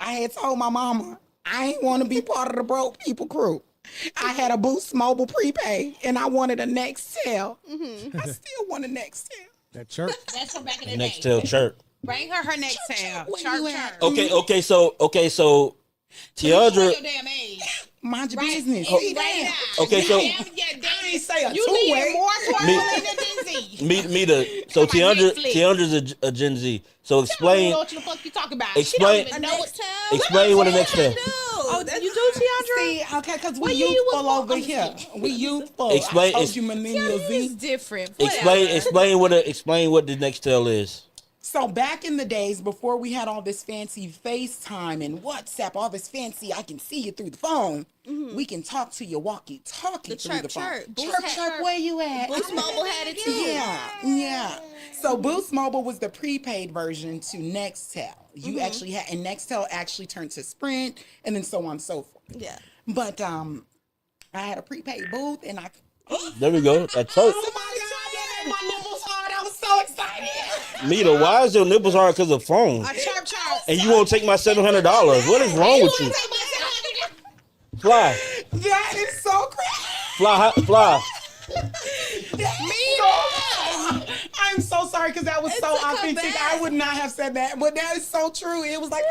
I had told my mama I ain't want to be part of the broke people crew. I had a Boost Mobile prepaid, and I wanted a Nextel. I still want a Nextel. That church. That's from back in the Next day. tell church. Bring her next tail. Where Church, you at? church. Okay. So You show Tiandra. your damn age. Mind your Right. business. Oh, See right that? now. Okay, so- Yeah, I ain't say a you two-way. lean more towards Me- Millennial than Gen Z. Mita. So Come on, Netflix. Tiandra's a Gen Z. So I don't explain know what the fuck you talking about. Explain- She don't even know what explain what the next step. Oh, you do, Tiandra? See, okay, because What we year you was youthful born? over I'm here. just We youthful. Explain- I told you Millennial Tiandra Z. is different. explain Whatever. explain what the next tell is. So back in the days before we had all this fancy FaceTime and WhatsApp, all this fancy, I can see you through the phone. We can talk to you walkie-talkie The through the phone. chirp. Boost Chirp, had- chirp, where you at? Boost Mobile had it too. Yeah. So Boost Mobile was the prepaid version to Nextel. You actually had, and Nextel actually turned to Sprint, and then so on and so forth. Yeah. But I had a prepaid booth, and I. There we go. At church. Oh my God! My nipples hard. I was so excited. Mita, why is your nipples hard because of phone? A chirp. And you won't take my $700? What is wrong with you? Fly, That is so crazy. fly. I'm so sorry because that was so took her authentic. back. I would not have said that, but that is so true. It was like,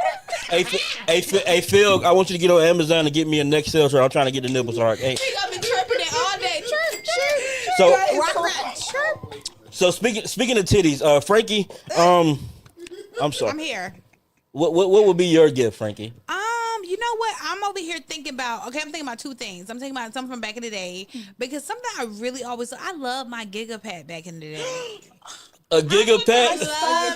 Hey, Phil, I want you to get on Amazon and get me a Nextel shirt. I'm trying to get the nipples hard. Hey, He gonna be chirping it all day. Chirp. so that is Rock, so- rock, chirp. so speaking of titties, Frankie, I'm sorry. I'm here. What would be your gift, Frankie? You know what? I'm over here thinking about. Okay, I'm thinking about 2 things. I'm thinking about something from back in the day because something I really always. I love my Gigapad back in the day. A gigapad?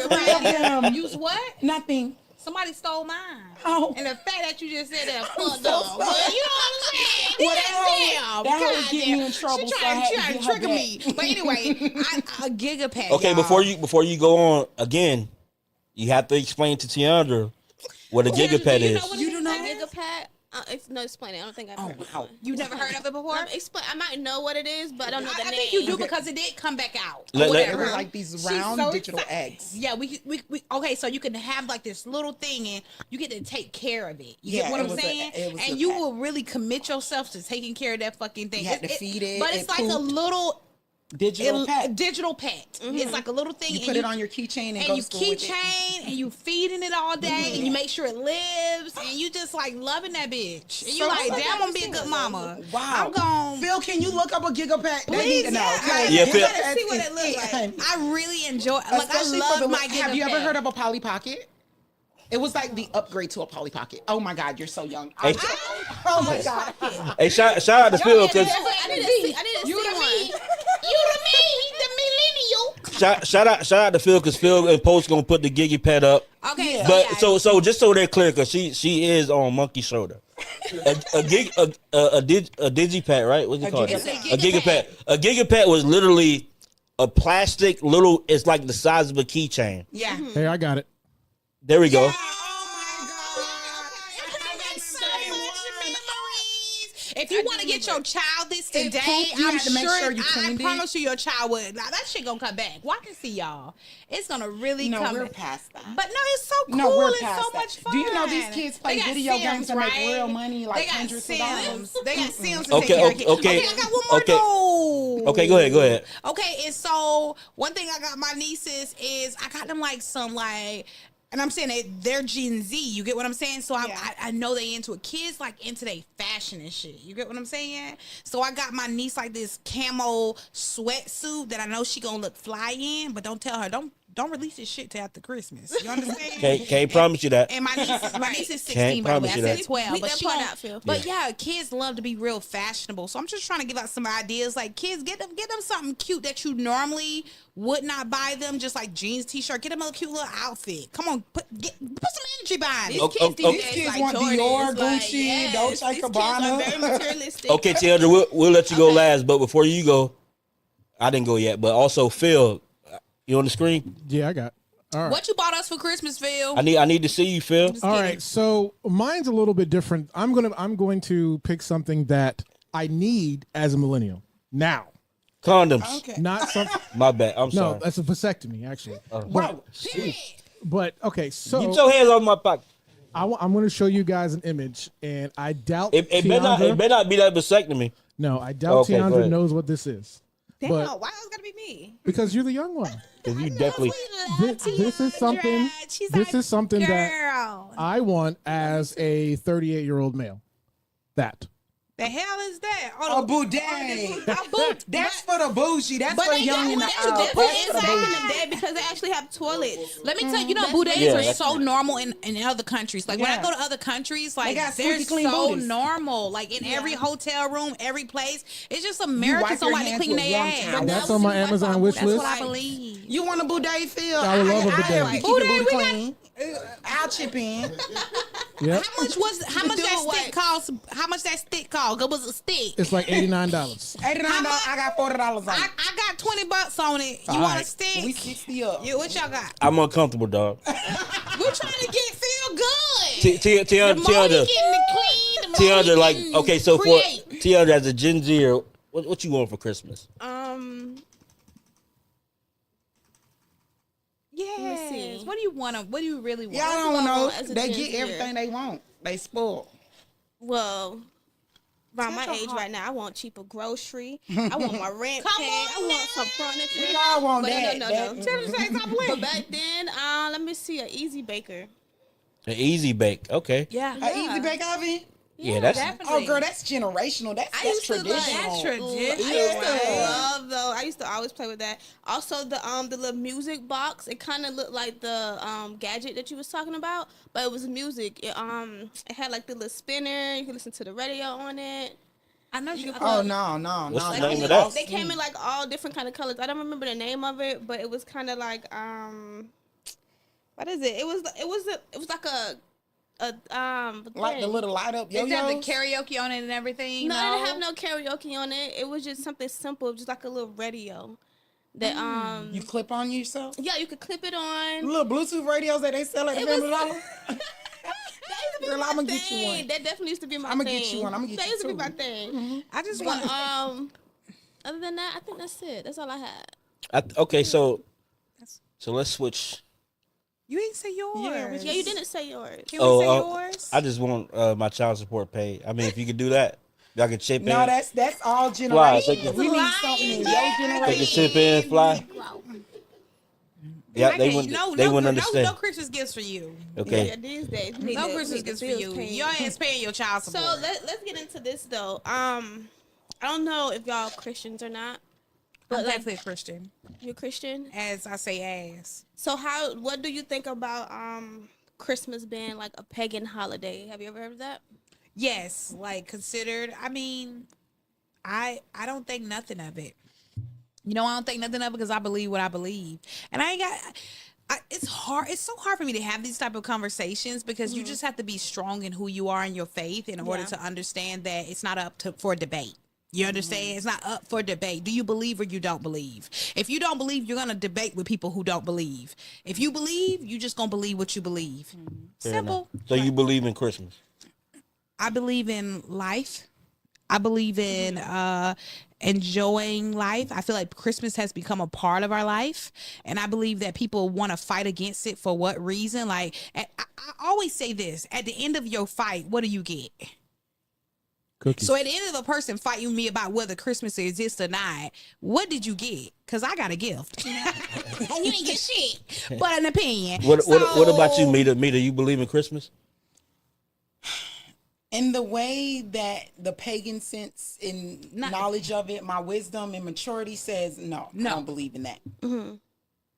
Damn. Use what? Nothing. Somebody stole mine. Oh. And the fact that you just said that fucked so up. sorry. Well, you know what I'm saying? Well, Damn. that hoe God get me damn. in trouble, She so I trying, had she to trying get to her trigger me. But anyway, a Gigapad. Okay, y'all. before you go on again, you have to explain to Tiandra what a gigapad is. You do know Gigapad? Explain it. I don't think I've heard of wow. it. You never heard of it before? I might know what it is, but I don't know the I name. think you do because it did come back out. Let- Or let- They whatever. were like these She's round so digital excited. eggs. Yeah, we okay, so you can have like this little thing and you get to take care of it. You Yeah, get what it I'm was a- saying? it was And a you pet. will really commit yourself to taking care of that fucking thing. You had to feed it, But it's it like a pooped. little Digital pet. digital pet. It's like a little thing. You and put it on your keychain and and go you to school with it. keychain and you feeding it all day and you make sure it lives and you just like loving that bitch. And you So- like, damn, I'm gonna be a good mama. Wow. I'm gonna Phil, can you look up a gigapad? They need Please, to know. yeah, okay? Yeah, you Phil- gotta see what it looks like. I really enjoy. Like, I Especially love for the. my Have you ever Gigapad. heard of a Polly Pocket? It was like the upgrade to a Polly Pocket. Oh my God, you're so young. Hey, Oh my God. hey, shout out to Phil because I didn't see one. You to me, the millennial. shout out to Phil because Phil and Post gonna put the gigapad up. Okay, Yeah. But yeah. so just so they're clear, because she is on monkey shoulder. A digipad, right? What's it called? gigapad. A gigapad. A gigapad was literally a plastic little. It's like the size of a keychain. Yeah. Hey, I got it. There we go. Oh my God. If you want to get your child this It today, pooped, you I'm had to make sure you I cleaned it. promise you your child would. Now, that shit gonna come back. Well, I can see y'all. It's gonna really No, come we're back. past that. But no, it's so cool. No, we're It's past so that. much fun. Do you know these kids play They got video games Sims, and make right? real money, like they got hundreds of Sims. dollars? They got Sims to Okay, take care of kids. okay, I got one more okay. though. Okay, go ahead. Okay, and so one thing I got my nieces is I got them like some like, and I'm saying they're Gen Z. You get what I'm saying? So I know they into it. Kids like into their fashion and shit. You get what I'm saying? So I got my niece like this camo sweatsuit that I know she gonna look fly in, but don't tell her don't release this shit till after Christmas. You understand? Can't promise you that. And my niece is 16, Can't by the way. I promise you said that. 12. Bleep But that she part won't- out, Phil. But yeah, kids love to be real fashionable. So I'm just trying to give out some ideas. Like kids, get them something cute that you normally would not buy them. Just like jeans, t-shirt. Get them a cute little outfit. Come on, put some energy behind it. Okay, These kids want Dior, Gucci, Dolce Kids are Gabbana. very materialistic. Okay, Tiandra, we'll let you go last, but before you go, I didn't go yet, but also Phil, you on the screen? Yeah, I got. All right. What you bought us for Christmas, Phil? I need to see you, Phil. All right, so mine's a little bit different. I'm going to pick something that I need as a millennial now. Condoms. Okay. Not something. My bad. I'm No, sorry. that's a vasectomy actually. Wow. But okay, so Get your hands off my pocket. I'm going to show you guys an image, and I doubt It better not be that vasectomy. No, I doubt Okay, go Tiandra ahead. knows what this is. Damn, But why it's gotta be me? because you're the young one. Because you definitely. This is something. She's This like, is something that girl. I want as a 38-year-old male. That. The hell is that? A boudet. That's for the bougie. That's for the young and the That's out. different That's for the inside in bougie. the day because they actually have toilets. Let me tell you, you know, That's boudettes Yeah, are that's- so normal in other countries. Like when I Yeah. go to other countries, like got they're squeaky clean so booties. normal. Like in every hotel room, every place. It's just wipe Americans don't your like to hands clean with their warm ass. towels. That's on my Amazon wish That's list. what I believe. You want a boudet, Phil? I would love a bidet. I keep the booty clean. I'll chip in. Yep. How much that stick cost? It was a stick. It's like $89. $89. much? I got $40 on it. I got $20 on it. You All want a right. stick? We 60 up. What y'all got? I'm uncomfortable, dog. We're trying to get feel good. The more we Tiandra, getting it clean, the more we Tiandra, like, getting okay, so create. for Tiandra as a Gen Zer, what you want for Christmas? Yes. see. What do you want? What do you really want? Y'all do don't I know. want as a They Gen get Zer? everything they want. They spoiled. Well, around my Such a age hard- right now, I want cheaper grocery. I want my rent paid. I want some furniture. We all want But that. no. But back then, let me see, an easy baker. An easy bake. Okay. Yeah. An easy bake oven? Yeah, that's Definitely. Oh, girl, that's generational. That's used to like- traditional. That's traditional. I used to love though. I used to always play with that. Also, the little music box. It kind of looked like the gadget that you was talking about, but it was music. It had like the little spinner. You could listen to the radio on it. I know you. Oh, no. What's the no. name of that? They came in like all different kind of colors. I don't remember the name of it, but it was kind of like what is it? It was like a Like thing. the little light up Did it have the yo-yos? karaoke on it and everything? No, it didn't have no karaoke on it. It was just something simple, just like a little radio. That You clip on yourself? yeah, you could clip it on. Little Bluetooth radios that they sell at the It was- $100? That used to be Girl, my I'ma get you thing. one. That definitely used to be my I'ma thing. get you one. I'ma get that you used to be two. my thing. I just But want. other than that, I think that's it. That's all I had. Okay, so let's switch. You ain't say yours. Yeah, you didn't say yours. Can we say yours? I just want my child support paid. I mean, if you could do that, y'all can chip No, in. that's all Fly, generations. take it. We need something in your They can generation. chip in, fly. Yeah, they wouldn't. They wouldn't understand. No Christmas gifts for you. Okay. Yeah, these days. we need No the- Christmas we need gifts the for bills you. paid. Your ass paying your child So support. let's get into this though. I don't know if y'all Christians or not, but I'm like definitely a Christian, you're Christian. as I say, ass. So what do you think about Christmas being like a pagan holiday? Have you ever heard of that? Yes, like considered. I mean, I don't think nothing of it. You know, I don't think nothing of it because I believe what I believe, and I ain't got. It's hard. It's so hard for me to have these type of conversations because you just have to be strong in who you are in your faith in order Yeah. to understand that it's not up for debate. You understand? It's not up for debate. Do you believe or you don't believe? If you don't believe, you're gonna debate with people who don't believe. If you believe, you just gonna believe what you believe. Fair Simple. enough. So you believe in Christmas? I believe in life. I believe in enjoying life. I feel like Christmas has become a part of our life. And I believe that people want to fight against it for what reason? Like, I always say this, at the end of your fight, what do you get? Cookies. So at the end of a person fighting me about whether Christmas exists or not, what did you get? Because I got a gift. And you didn't get shit but an opinion. What about you, So- Mita? Mita, you believe in Christmas? In the way that the pagan sense and Not- knowledge of it, my wisdom and maturity says no. I don't believe in that.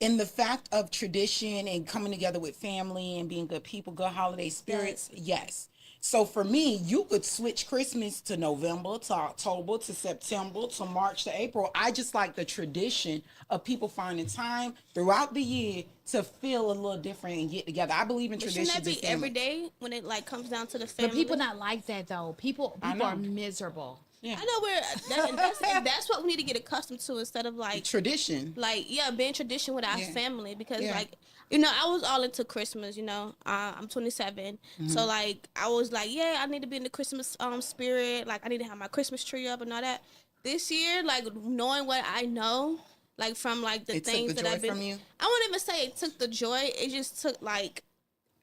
In the fact of tradition and coming together with family and being good people, good holiday spirits, yes. So for me, you could switch Christmas to November, to October, to September, to March, to April. I just like the tradition of people finding time throughout the year to feel a little different and get together. I believe in But traditions. shouldn't that be and every family. day when it like comes down to the family? But people not like that though. People know. are miserable. Yeah. I know that's what we need to get accustomed to instead of like Tradition. like being tradition with our Yeah. family because Yeah. like I was all into Christmas. I'm 27, so like I was like, yeah, I need to be in the Christmas spirit. Like I need to have my Christmas tree up and all that. This year, like knowing what I know, like from like the It took things the that joy I've been, from you? I wouldn't even say it took the joy. It just took like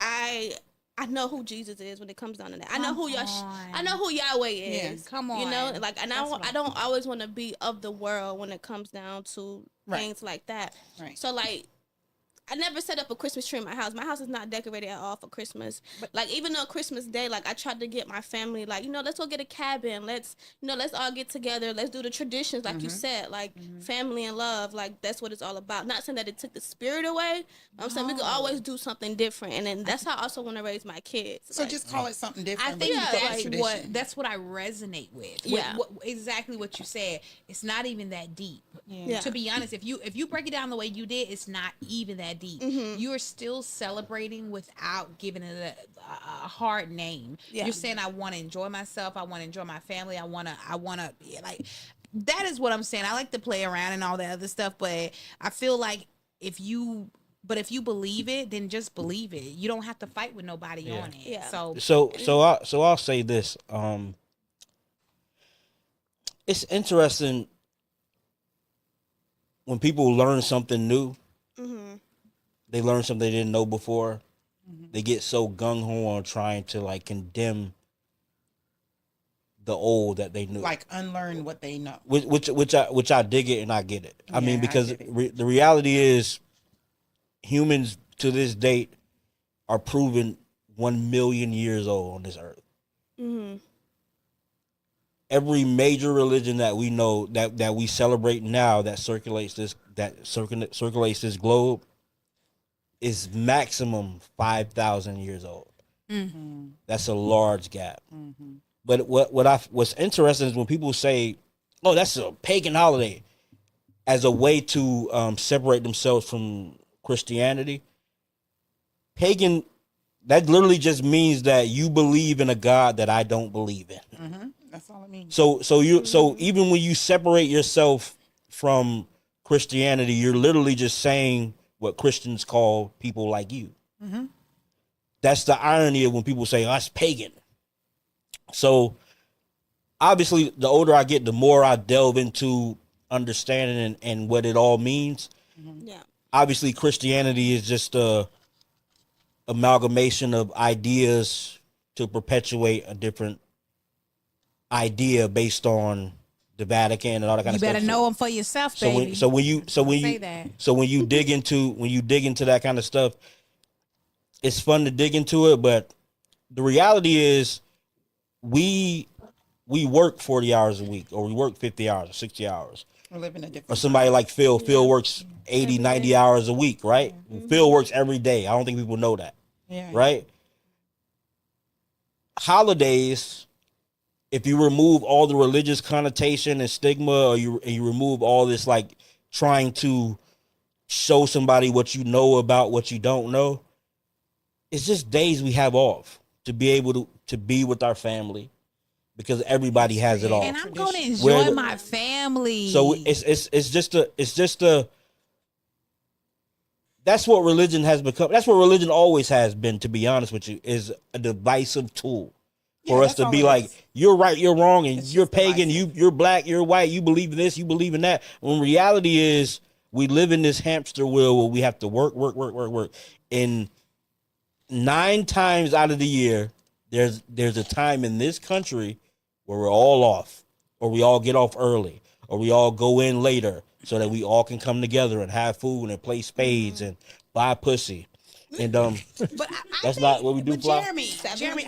I know who Jesus is when it comes down to that. I know who I know who Yahweh is. Come You know, on. like, and I don't always want to be of the world when it comes down to things like that. Right. So like, I never set up a Christmas tree in my house. My house is not decorated at all for Christmas. But like, even on Christmas Day, like I tried to get my family, like, let's go get a cabin. Let's all get together. Let's do the traditions, like you said, like family and love. Like that's what it's all about. Not saying that it took the spirit away. I'm saying we could always do something different, and then that's how I also want to raise my kids. So like, just call it something different. I think but that's what I resonate with. Yeah. Exactly what you said. It's not even that deep. Yeah. To be honest, if you break it down the way you did, it's not even that deep. You are still celebrating without giving it a hard name. Yeah. You're saying I want to enjoy myself. I want to enjoy my family. I want to like that is what I'm saying. I like to play around and all that other stuff, but I feel like if you believe it, then just believe it. You don't have to fight with nobody on it. Yeah. So I'll say this. It's interesting when people learn something new. They learn something they didn't know before. They get so gung ho on trying to like condemn the old that they knew, like unlearn what they know. Which I dig it and I get it. I mean, Yeah, because I get the reality is, humans to this date are proven 1 million years old on this earth. Every major religion that we know that we celebrate now that circulates this globe is maximum 5,000 years old. That's a large gap. But what's interesting is when people say, "Oh, that's a pagan holiday," as a way to separate themselves from Christianity. Pagan, that literally just means that you believe in a God that I don't believe in. That's all it means. So even when you separate yourself from Christianity, you're literally just saying what Christians call people like you. That's the irony of when people say, "Oh, that's pagan." So obviously, the older I get, the more I delve into understanding and what it all means. Yeah. Obviously, Christianity is just a amalgamation of ideas to perpetuate a different idea based on the Vatican and all that kind of You stuff. better know them for yourself, baby. So when you dig into that kind of stuff, it's fun to dig into it. But the reality is, we work 40 hours a week, or we work 50 hours or 60 hours. We're living a Or different. somebody like Phil. Phil works 80, 90 hours a week, right? Phil works every day. I don't think people know that, Yeah. right? Holidays, if you remove all the religious connotation and stigma, or you remove all this like trying to show somebody what you know about what you don't know, it's just days we have off to be able to be with our family, because everybody has it off. And I'm going to enjoy the- my family. So it's just a that's what religion has become. That's what religion always has been, to be honest with you, is a divisive tool for us that's to all be it like, is. you're right, you're wrong, and It's you're just pagan, divisive. you're black, you're white, you believe in this, you believe in that. When reality is, we live in this hamster wheel where we have to work. And 9 times out of the year, there's a time in this country where we're all off, or we all get off early, or we all go in later, so that we all can come together and have food and play spades and buy pussy. And But that's not what we do, But Fly? Jeremy,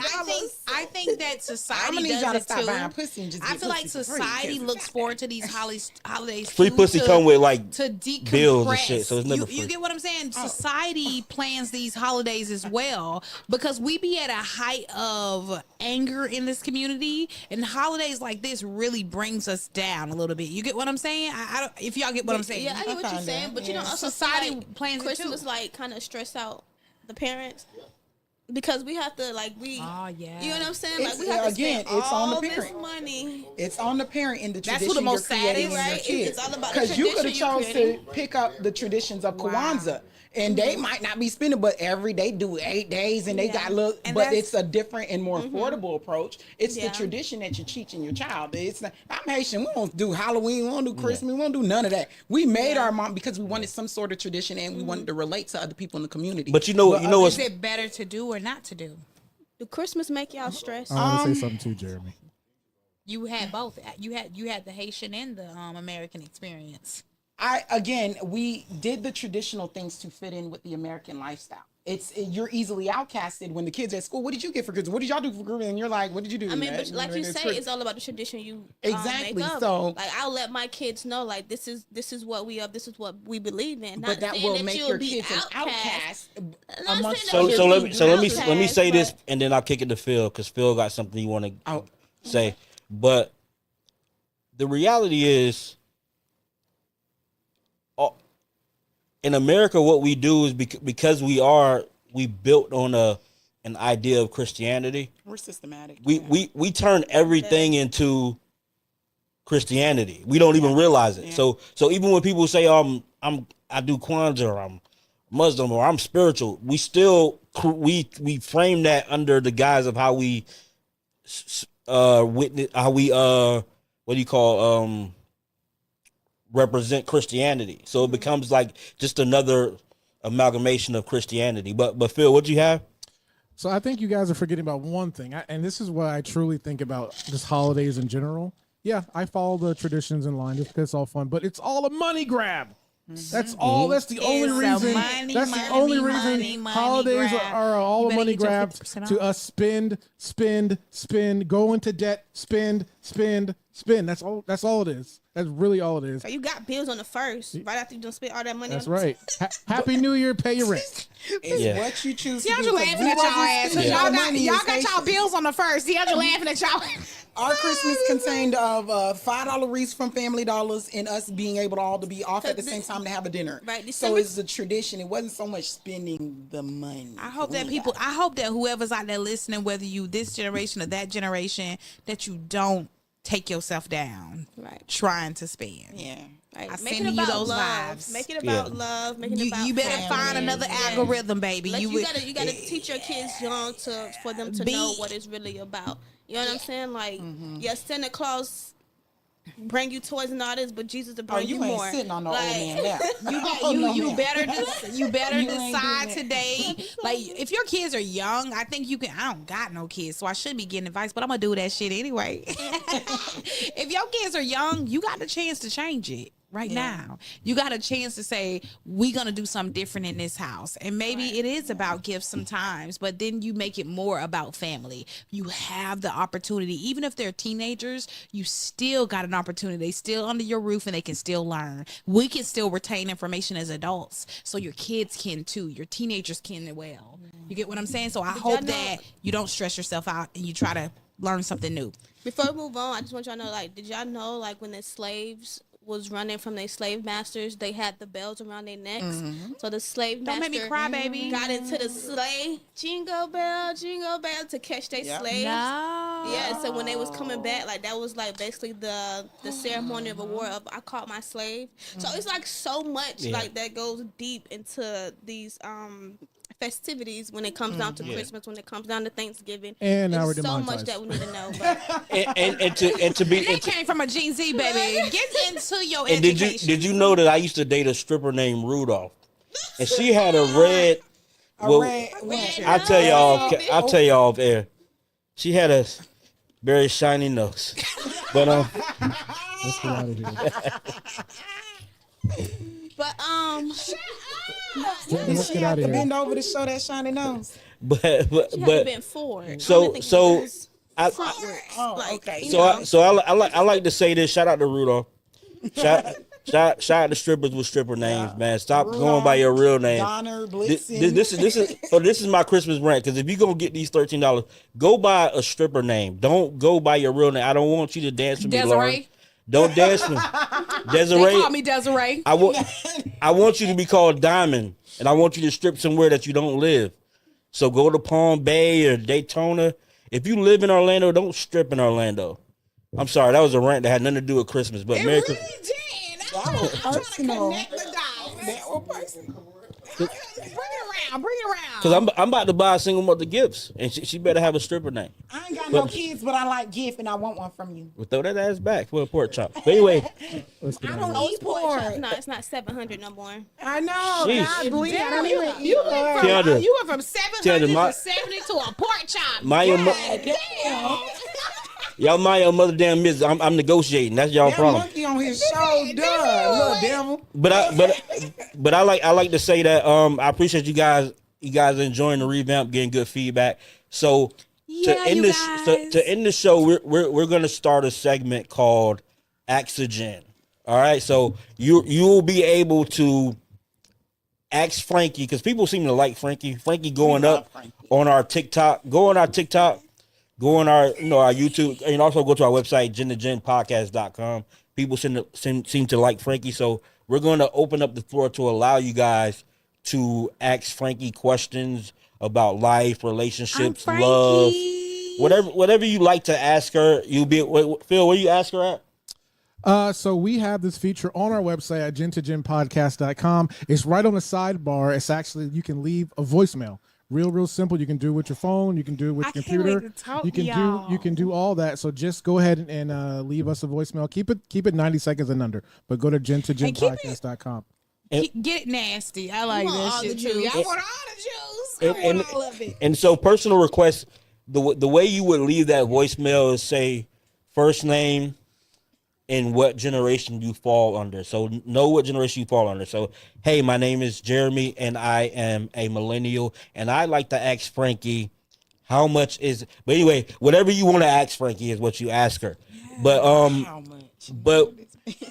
I think that I'm society gonna need does y'all to it stop too. buying pussy and just I get feel like pussy for free, society 'cause- looks forward to these holidays. Free too, pussy to- come with like to decompress. bills and shit, so it's never free. You get what I'm saying? Society plans these holidays as well, because we be at a height of anger in this community, and holidays like this really brings us down a little bit. You get what I'm saying? I don't, if y'all get what I'm saying. Yeah, I get what you're kinda, saying, but you know, yeah. also Society feel like plans it too. Christmas like kind of stress out the parents. because we have to Oh yeah. you know what I'm saying? Like It's, we have to again, spend it's on the all this parent. money. It's on the parent in the That's tradition who the most you're creating sad in is, your right? kids. It's all about the Because you could have tradition you're chose to creating. pick up the traditions of Kwanzaa. And they might not be spending, but every day do 8 days, and they got look. And But that's- it's a different and more affordable approach. It's the Yeah. tradition that you're teaching your child. It's not, I'm Haitian. We won't do Halloween. We won't do Christmas. We won't do none of that. We made our mom because we wanted some sort of tradition, and we wanted to relate to other people in the community. But you know Is what's it better to do or not to do? Do Christmas make y'all stressed? I want to say something too, Jeremy. You had both. You had the Haitian and the American experience. We did the traditional things to fit in with the American lifestyle. You're easily outcasted when the kids at school. What did you get for Christmas? What did y'all do for Christmas? And you're like, what did you do? I mean, Dad? but like you say, it's all about the tradition you Exactly, make up. so- like I'll let my kids know, like this is what we are, this is what we believe in. Not But that saying will that make you'll your be kids an outcast not amongst saying that so you'll let be me let me say this, outcast, and then I'll kick it to Phil because Phil got something you want to Oh. say. But the reality is, in America, what we do is because we built on an idea of Christianity. We're systematic. We turn everything into Christianity. We don't even realize it. Yeah. So even when people say I do Kwanzaa or I'm Muslim or I'm spiritual, we still we frame that under the guise of how we witness, how we what do you call represent Christianity. So it becomes like just another amalgamation of Christianity. But Phil, what do you have? So I think you guys are forgetting about one thing, and this is what I truly think about just holidays in general. Yeah, I follow the traditions in line just because it's all fun, but it's all a money grab. That's all. That's the only It's a reason. money, That's money, the only money, reason money holidays grab. are all You a better money get your grab 50% to off. us spend, go into debt, spend. That's all. That's all it is. That's really all it is. So you got bills on the first, right after you done spent all that money. That's on the right. Happy New Year. Pay your rent. It's Yeah. what you choose to Deandra do. laughing at y'all ass. Yeah. Y'all got y'all bills on the first. Deandra laughing at y'all. Our Christmas contained of $5 wreaths from Family Dollars and us being able to all to be off at the same time to have a dinner. Right, So December- it's the tradition. It wasn't so much spending the money. I hope that whoever's out there listening, whether you this generation or that generation, that you don't take yourself down Right. trying to spend. Yeah. Right. I'm Make it sending you about those love. vibes. Make it about love. Make it about You better family. find another Yeah. algorithm, baby. Like, you would- gotta teach your kids young for them to know what it's really about. You know what I'm saying? Like, yeah, Santa Claus bring you toys and all this, but Jesus will Oh, bring you you ain't more. sitting on no Like, old man lap. You better You ain't decide doing today. Like if your kids are young, I think you can. I don't got no kids, so I shouldn't be getting advice, but I'm gonna do that shit anyway. If your kids are young, you got the chance to change it. Right now, you got a chance to say we're gonna do something different in this house, and maybe it is about gifts sometimes, but then you make it more about family. You have the opportunity, even if they're teenagers, you still got an opportunity. They still under your roof, and they can still learn. We can still retain information as adults, so your kids can too. Your teenagers can as well. You get what I'm saying? So I hope that you don't stress yourself out and you try to learn something new. Before we move on, I just want y'all to know, like, did y'all know, like, when the slaves was running from their slave masters, they had the bells around their necks. So the slave Don't master make me cry, baby. got into the sleigh, jingle bell, to catch their slaves. No. Yeah, so when they was coming back, like, that was like basically the ceremony of a war of I caught my slave. So it's like so much like that goes deep into these festivities when it comes down to Christmas, when it comes down to Thanksgiving. And now we're There's so much demonetized. that we need to know. But And to be They came from a Gen Z, baby. Get into your and education. did you know that I used to date a stripper named Rudolph, and she had a red. Well, I'll tell y'all. I'll tell y'all off air. She had a very shiny nose, but Let's get out of here. but Let's She get have out to of bend here. over to show that shiny nose. but she had been forward. so I Oh, okay. so I like to say this. Shout out to Rudolph. Shout out to strippers with stripper names, man. Stop going by your real name. Donner, This Blitzen. is my Christmas rant, because if you're gonna get these $13, go buy a stripper name. Don't go by your real name. I don't want you to dance with me, Lauren. Desiree. Don't dance with me. They Desiree. call me Desiree. I want you to be called Diamond, and I want you to strip somewhere that you don't live. So go to Palm Bay or Daytona. If you live in Orlando, don't strip in Orlando. I'm sorry, that was a rant that had nothing to do with Christmas, but It Merry really Christmas. did. I'm trying to connect the dots. That was personal. Bring it around. Because I'm about to buy a single mother gifts, and she better have a stripper name. I ain't got no kids, but I like gift, and I want one from you. We'll throw that ass back for a pork chop. But anyway, I don't eat pork. No, it's not 700 no more. I know. Jeez. God, please, I don't You even went eat pork. Tiandra. you went from 700 to 70 to a pork chop. Damn. Y'all mind your mother damn business. I'm negotiating. That's y'all That problem. monkey on his shoulder, little devil. But I like to say that I appreciate you guys enjoying the revamp, getting good feedback. So to end the show, we're gonna start a segment called Oxygen. All right, so you will be able to ask Frankie, because people seem to like Frankie. Frankie going up on our TikTok. Go on our TikTok. Go on our our YouTube, and also go to our website, gentogenpodcast.com. People seem to like Frankie, so we're going to open up the floor to allow you guys to ask Frankie questions about life, relationships, love, whatever you like to ask her. You'll be Phil. Where you ask her at? So we have this feature on our website at gentogenpodcast.com. It's right on the sidebar. It's actually, you can leave a voicemail. Real simple. You can do it with your phone. You can do it with your computer. You can do all that. So just go ahead and leave us a voicemail. Keep it 90 seconds and under. But go to gentogenpodcast.com. Get it nasty. I like that shit too. I want all the juice. I want all of it. And so personal requests, the way you would leave that voicemail is say first name and what generation you fall under. So know what generation you fall under. So, hey, my name is Jeremy and I am a millennial, and I like to ask Frankie how much is, but anyway, whatever you want to ask Frankie is what you ask her. But How much? but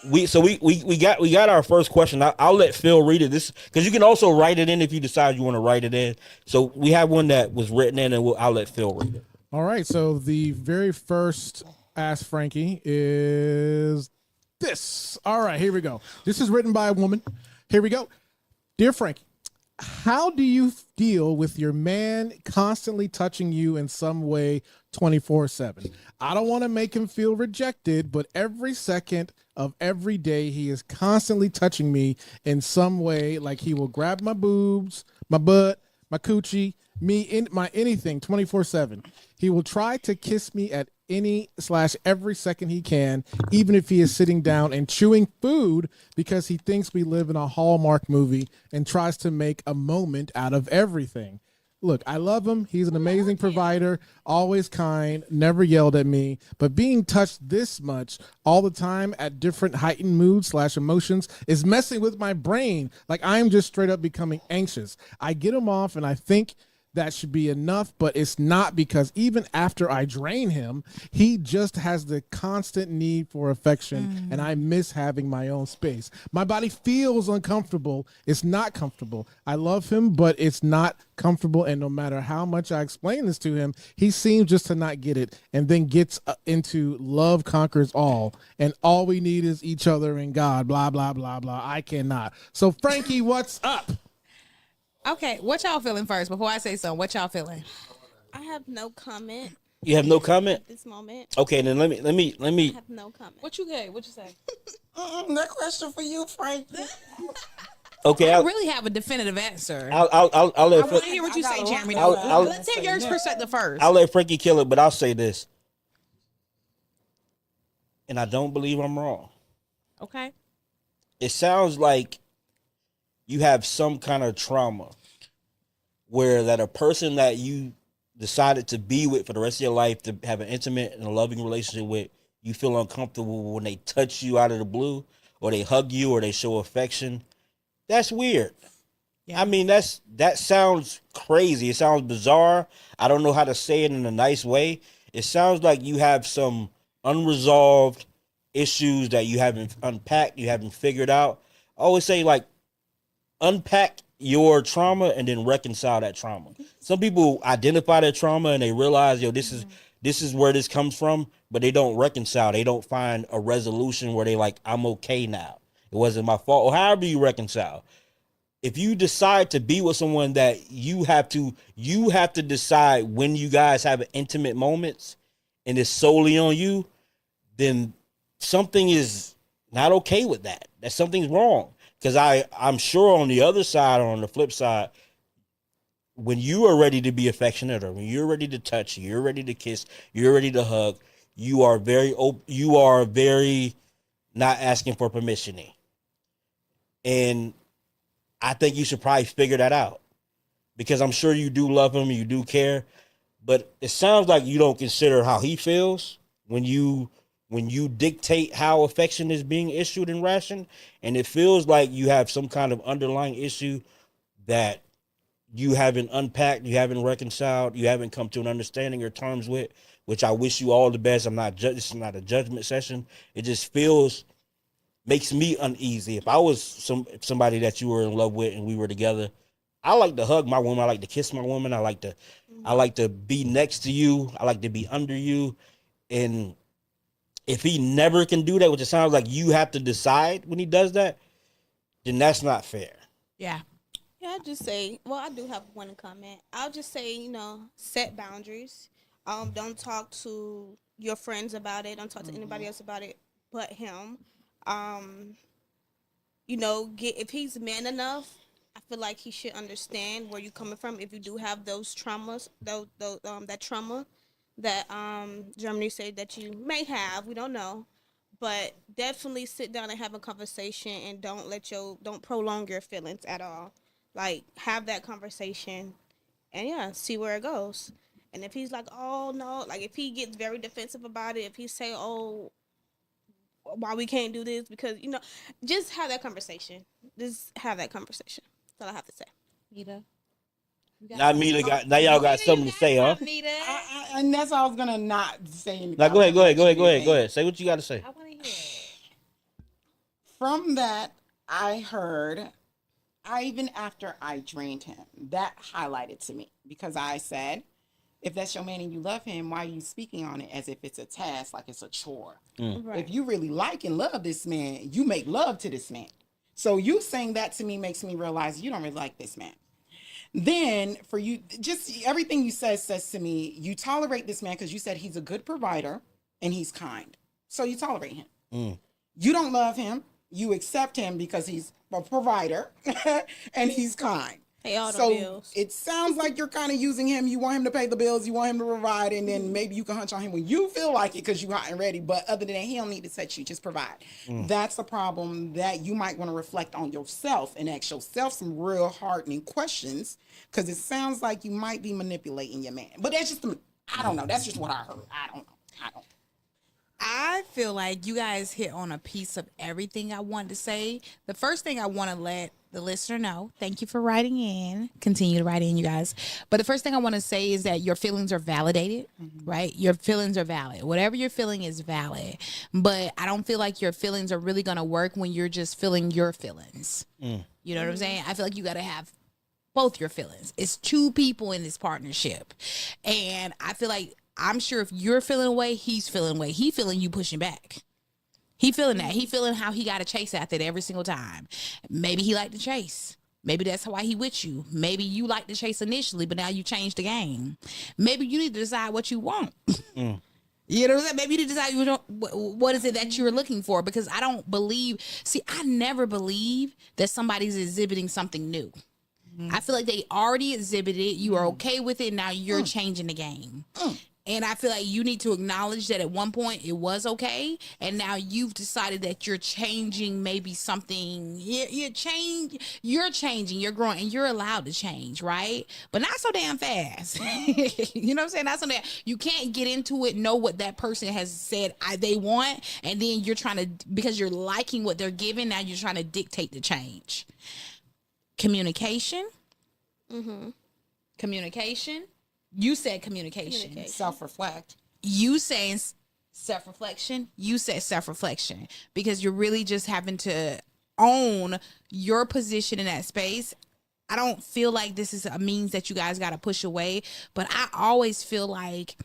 we got our first question. I'll let Phil read it. This, because you can also write it in if you decide you want to write it in. So we have one that was written in, and I'll let Phil read it. All right. So the very first Ask Frankie is this. All right, here we go. This is written by a woman. Here we go. Dear Frankie, how do you deal with your man constantly touching you in some way 24/7? I don't want to make him feel rejected, but every second of every day he is constantly touching me in some way, like he will grab my boobs, my butt, my coochie, my anything 24/7. He will try to kiss me at every second he can, even if he is sitting down and chewing food, because he thinks we live in a Hallmark movie and tries to make a moment out of everything. Look, I love him. He's an amazing provider, always kind, never yelled at me, but being touched this much all the time at different heightened moods / emotions is messing with my brain. Like, I'm just straight up becoming anxious. I get him off and I think that should be enough, but it's not, because even after I drain him, he just has the constant need for affection, and I miss having my own space. My body feels uncomfortable. It's not comfortable. I love him, but it's not comfortable, and no matter how much I explain this to him, he seems just to not get it, and then gets into love conquers all, and all we need is each other and God, blah, blah, blah, blah. I cannot. So, Frankie, what's up? Okay, what y'all feeling first before I say something? What y'all feeling? I have no comment You have no comment? at this moment. Okay, then let me. I have no comment. What you get? What you say? That question for you, Frank. Okay, I really have a definitive answer. I'll let I want to hear what you say, Jeremy. Let's hear your say perspective first. I'll let Frankie kill it, but I'll say this, and I don't believe I'm wrong. Okay. It sounds like you have some kind of trauma where that a person that you decided to be with for the rest of your life, to have an intimate and a loving relationship with, you feel uncomfortable when they touch you out of the blue, or they hug you, or they show affection. That's weird. Yeah. I mean, that sounds crazy. It sounds bizarre. I don't know how to say it in a nice way. It sounds like you have some unresolved issues that you haven't unpacked, you haven't figured out. I always say, like, unpack your trauma and then reconcile that trauma. Some people identify their trauma and they realize, this is where this comes from, but they don't reconcile. They don't find a resolution where they like, I'm okay now. It wasn't my fault. Or however you reconcile. if you decide to be with someone that you have to decide when you guys have intimate moments and it's solely on you, then something is not okay with that. That something's wrong. Because I'm sure on the other side or on the flip side, when you are ready to be affectionate or when you're ready to touch, you're ready to kiss, you're ready to hug, you are very not asking for permission. And I think you should probably figure that out, because I'm sure you do love him, you do care, but it sounds like you don't consider how he feels when you dictate how affection is being issued and rationed, and it feels like you have some kind of underlying issue that you haven't unpacked, you haven't reconciled, you haven't come to an understanding or terms with, which I wish you all the best. This is not a judgment session. It just makes me uneasy. If I was somebody that you were in love with and we were together, I like to hug my woman. I like to kiss my woman. I like to be next to you. I like to be under you. And if he never can do that, which it sounds like you have to decide when he does that, then that's not fair. Yeah. Yeah, I just say, well, I do have one comment. I'll just say, set boundaries. Don't talk to your friends about it. Don't talk to anybody else about it but him. If he's man enough, I feel like he should understand where you're coming from. If you do have those traumas, that trauma that Germany said that you may have, we don't know, but definitely sit down and have a conversation, and don't prolong your feelings at all. Like, have that conversation, and see where it goes. And if he's like, oh no, like if he gets very defensive about it, if he say, oh, why we can't do this, because just have that conversation. Just have that conversation. That's all I have to say. Mita. Now y'all got something to say, huh? And that's why I was gonna not say anything. Now go ahead. Say what you got to say. I want to hear it. From that, I heard, even after I drained him, that highlighted to me, because I said, if that's your man and you love him, why are you speaking on it as if it's a task, like it's a chore? Right. If you really like and love this man, you make love to this man. So you saying that to me makes me realize you don't really like this man. Then for you, just everything you says to me, you tolerate this man because you said he's a good provider and he's kind. So you tolerate him. You don't love him. You accept him because he's a provider and he's kind. Pay all the So bills. it sounds like you're kind of using him. You want him to pay the bills. You want him to provide. And then maybe you can hunch on him when you feel like it because you're hot and ready. But other than that, he don't need to touch you. Just provide. That's a problem that you might want to reflect on yourself and ask yourself some real hardening questions, because it sounds like you might be manipulating your man. But that's just, I don't know. That's just what I heard. I don't know. I feel like you guys hit on a piece of everything I wanted to say. The first thing I want to let the listener know, thank you for writing in. Continue to write in, you guys. But the first thing I want to say is that your feelings are validated, right? Your feelings are valid. Whatever you're feeling is valid. But I don't feel like your feelings are really going to work when you're just feeling your feelings. You know what I'm saying? I feel like you got to have both your feelings. It's two people in this partnership. And I feel like, I'm sure if you're feeling away, he's feeling away. He feeling you pushing back. He feeling that. He feeling how he got to chase after it every single time. Maybe he like to chase. Maybe that's why he with you. Maybe you like to chase initially, but now you changed the game. Maybe you need to decide what you want. You know what I'm saying? Maybe you need to decide what is it that you're looking for, because I never believe that somebody's exhibiting something new. I feel like they already exhibited it. You are okay with it. Now you're changing the game. And I feel like you need to acknowledge that at one point it was okay, and now you've decided that you're changing maybe something. You're changing, you're growing, and you're allowed to change, right? But not so damn fast. You know what I'm saying? Not so damn. You can't get into it, know what that person has said they want, and then you're trying to, because you're liking what they're giving, now you're trying to dictate the change. Communication. Communication. You said communication. Self-reflect. You saying self-reflection. You said self-reflection, because you're really just having to own your position in that space. I don't feel like this is a means that you guys got to push away, but I always feel like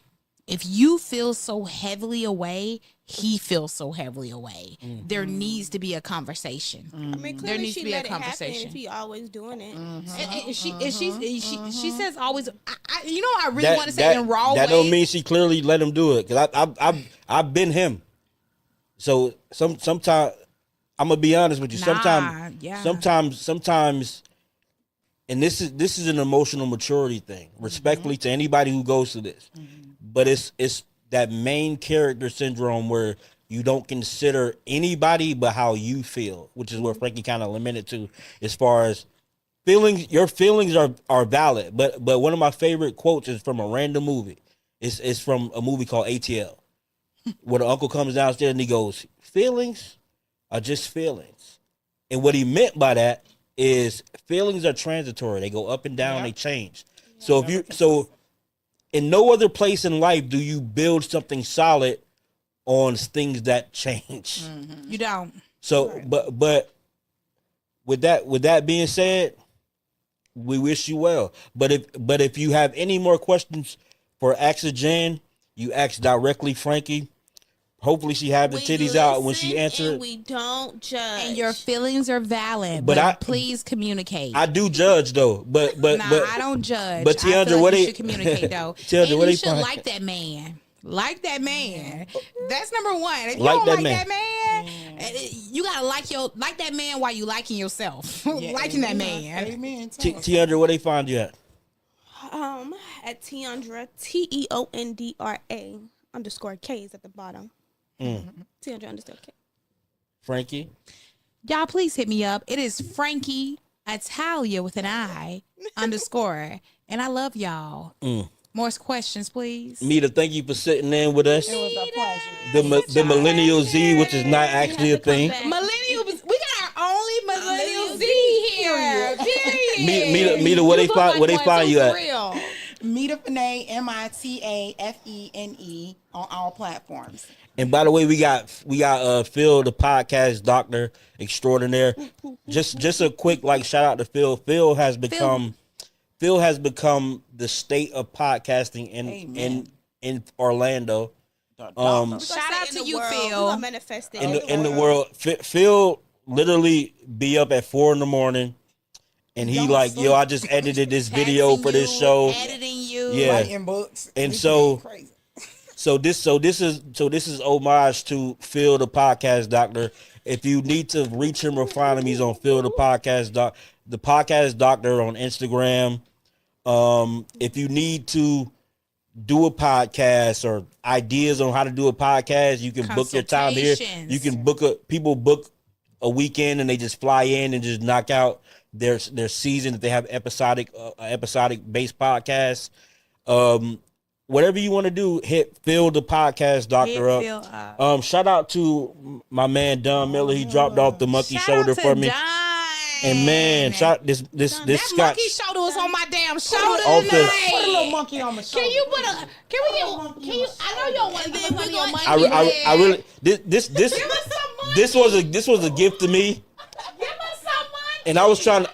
if you feel so heavily away, he feels so heavily away. There needs to be a conversation. I mean, There clearly needs she to be a let it happen conversation. if he always doing it. And she says always. You know, I really want to say in raw that ways. don't mean she clearly let him do it. Cause I've been him. So sometimes I'm gonna be honest with you. Sometimes, and this is an emotional maturity thing. Respectfully to anybody who goes through this, but it's that main character syndrome where you don't consider anybody but how you feel, which is where Frankie kind of limited to as far as feelings. Your feelings are valid, but one of my favorite quotes is from a random movie. It's from a movie called ATL, where the uncle comes downstairs and he goes, "Feelings are just feelings," and what he meant by that is feelings are transitory. They go up and down. They change. So in no other place in life do you build something solid on things that change. You don't. So, but with that being said, we wish you well. But if you have any more questions for Ask Jen, you ask directly Frankie. Hopefully she have the titties out when she answers. We don't judge. And your feelings are valid, But but please communicate. I do judge though, but I don't judge. But I feel Tiandra, like what you they should communicate though. Tiandra, and what you they should find? like that man. Like that man. That's number one. If you Like don't that like man. that man, you gotta like that man while you liking yourself. Liking that man. Amen. Tiandra, where they find you at? At Tiandra, TEONDRA _K is at the bottom. Tiandra _K. Frankie. Y'all please hit me up. It is Frankie Italia with an I _ and I love y'all. More questions, please. Mita, thank you for sitting in with us. It was a pleasure. The Millennial Z, which is not actually a thing. Millennial, we got our only Millennial Z here. Period. Mita, where they find you at? Real. Mita Fene, MITAFENE on all platforms. And by the way, we got Phil, the podcast doctor extraordinaire. Just a quick shout out to Phil. Phil has become the state of podcasting in Orlando. Shout out to you, Phil. In the world, Phil literally be up at 4 a.m. and he I just edited this video for this show. Editing you. Yeah. Writing books. And We so- crazy. So this is homage to Phil the podcast doctor. If you need to reach him or find him, he's on Phil the podcast doctor on Instagram. If you need to do a podcast or ideas on how to do a podcast, you can book your time here. You can book a weekend and they just fly in and just knock out their season if they have episodic based podcasts. Whatever you want to do, hit Phil the podcast doctor up. Shout out to my man Don Miller. He dropped off the monkey shoulder for me. Don. And man, this That Scotch. monkey shoulder was on my damn shoulder Off the- tonight. Put a little monkey on my shoulder. Can I know you don't want to give one of your monkey I really this Give us some money. this was a gift to me. Give us some money. And I was trying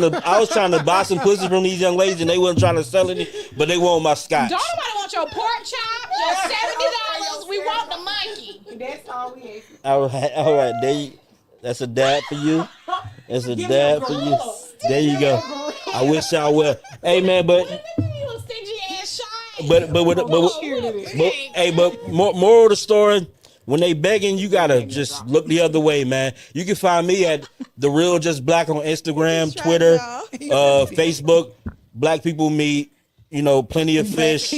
to buy some pussy from these young ladies, and they wasn't trying to sell any, but they want my scotch. Don't nobody want your pork chop, your $70. We want the monkey. That's all we ate. All right, that's a dab for you. That's a dab for you. There you go. I wish I would. Hey man, but You stingy ass shot. but moral of the story. When they begging, you gotta just look the other way, man. You can find me at The Real Jus Black on Instagram, Twitter, Facebook. Black People Meet. Plenty of fish.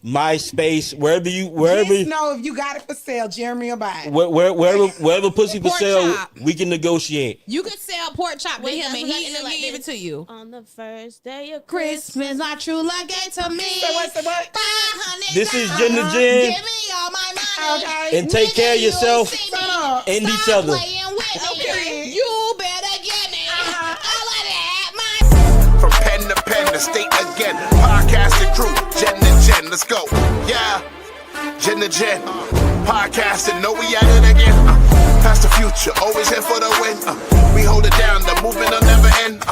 MySpace, wherever. Just know if you got it for sale, Jeremy will buy it. Wherever pussy for Pork sale, chop. we can negotiate. You could sell pork chop to him and he'll give it to you. On the first day of Christmas, my true love gave to me. Say what? $500. This is Jen the Jen. Give me all my money. Okay. And take care of yourself See me. and each Stop other. playing with me. Okay. You better get me. I let it have my. From pen to pen, the state again. Podcasting crew, Jen and Jen, let's go. Yeah, Jen and Jen. Podcasting, know we at it again. Past the future, always here for the win. We hold it down, the movement will never end.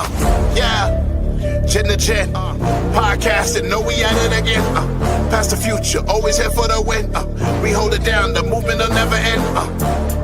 Yeah. Gen to Gen, podcasting, know we at it again. Past the future, always here for the win. We hold it down, the movement will never end.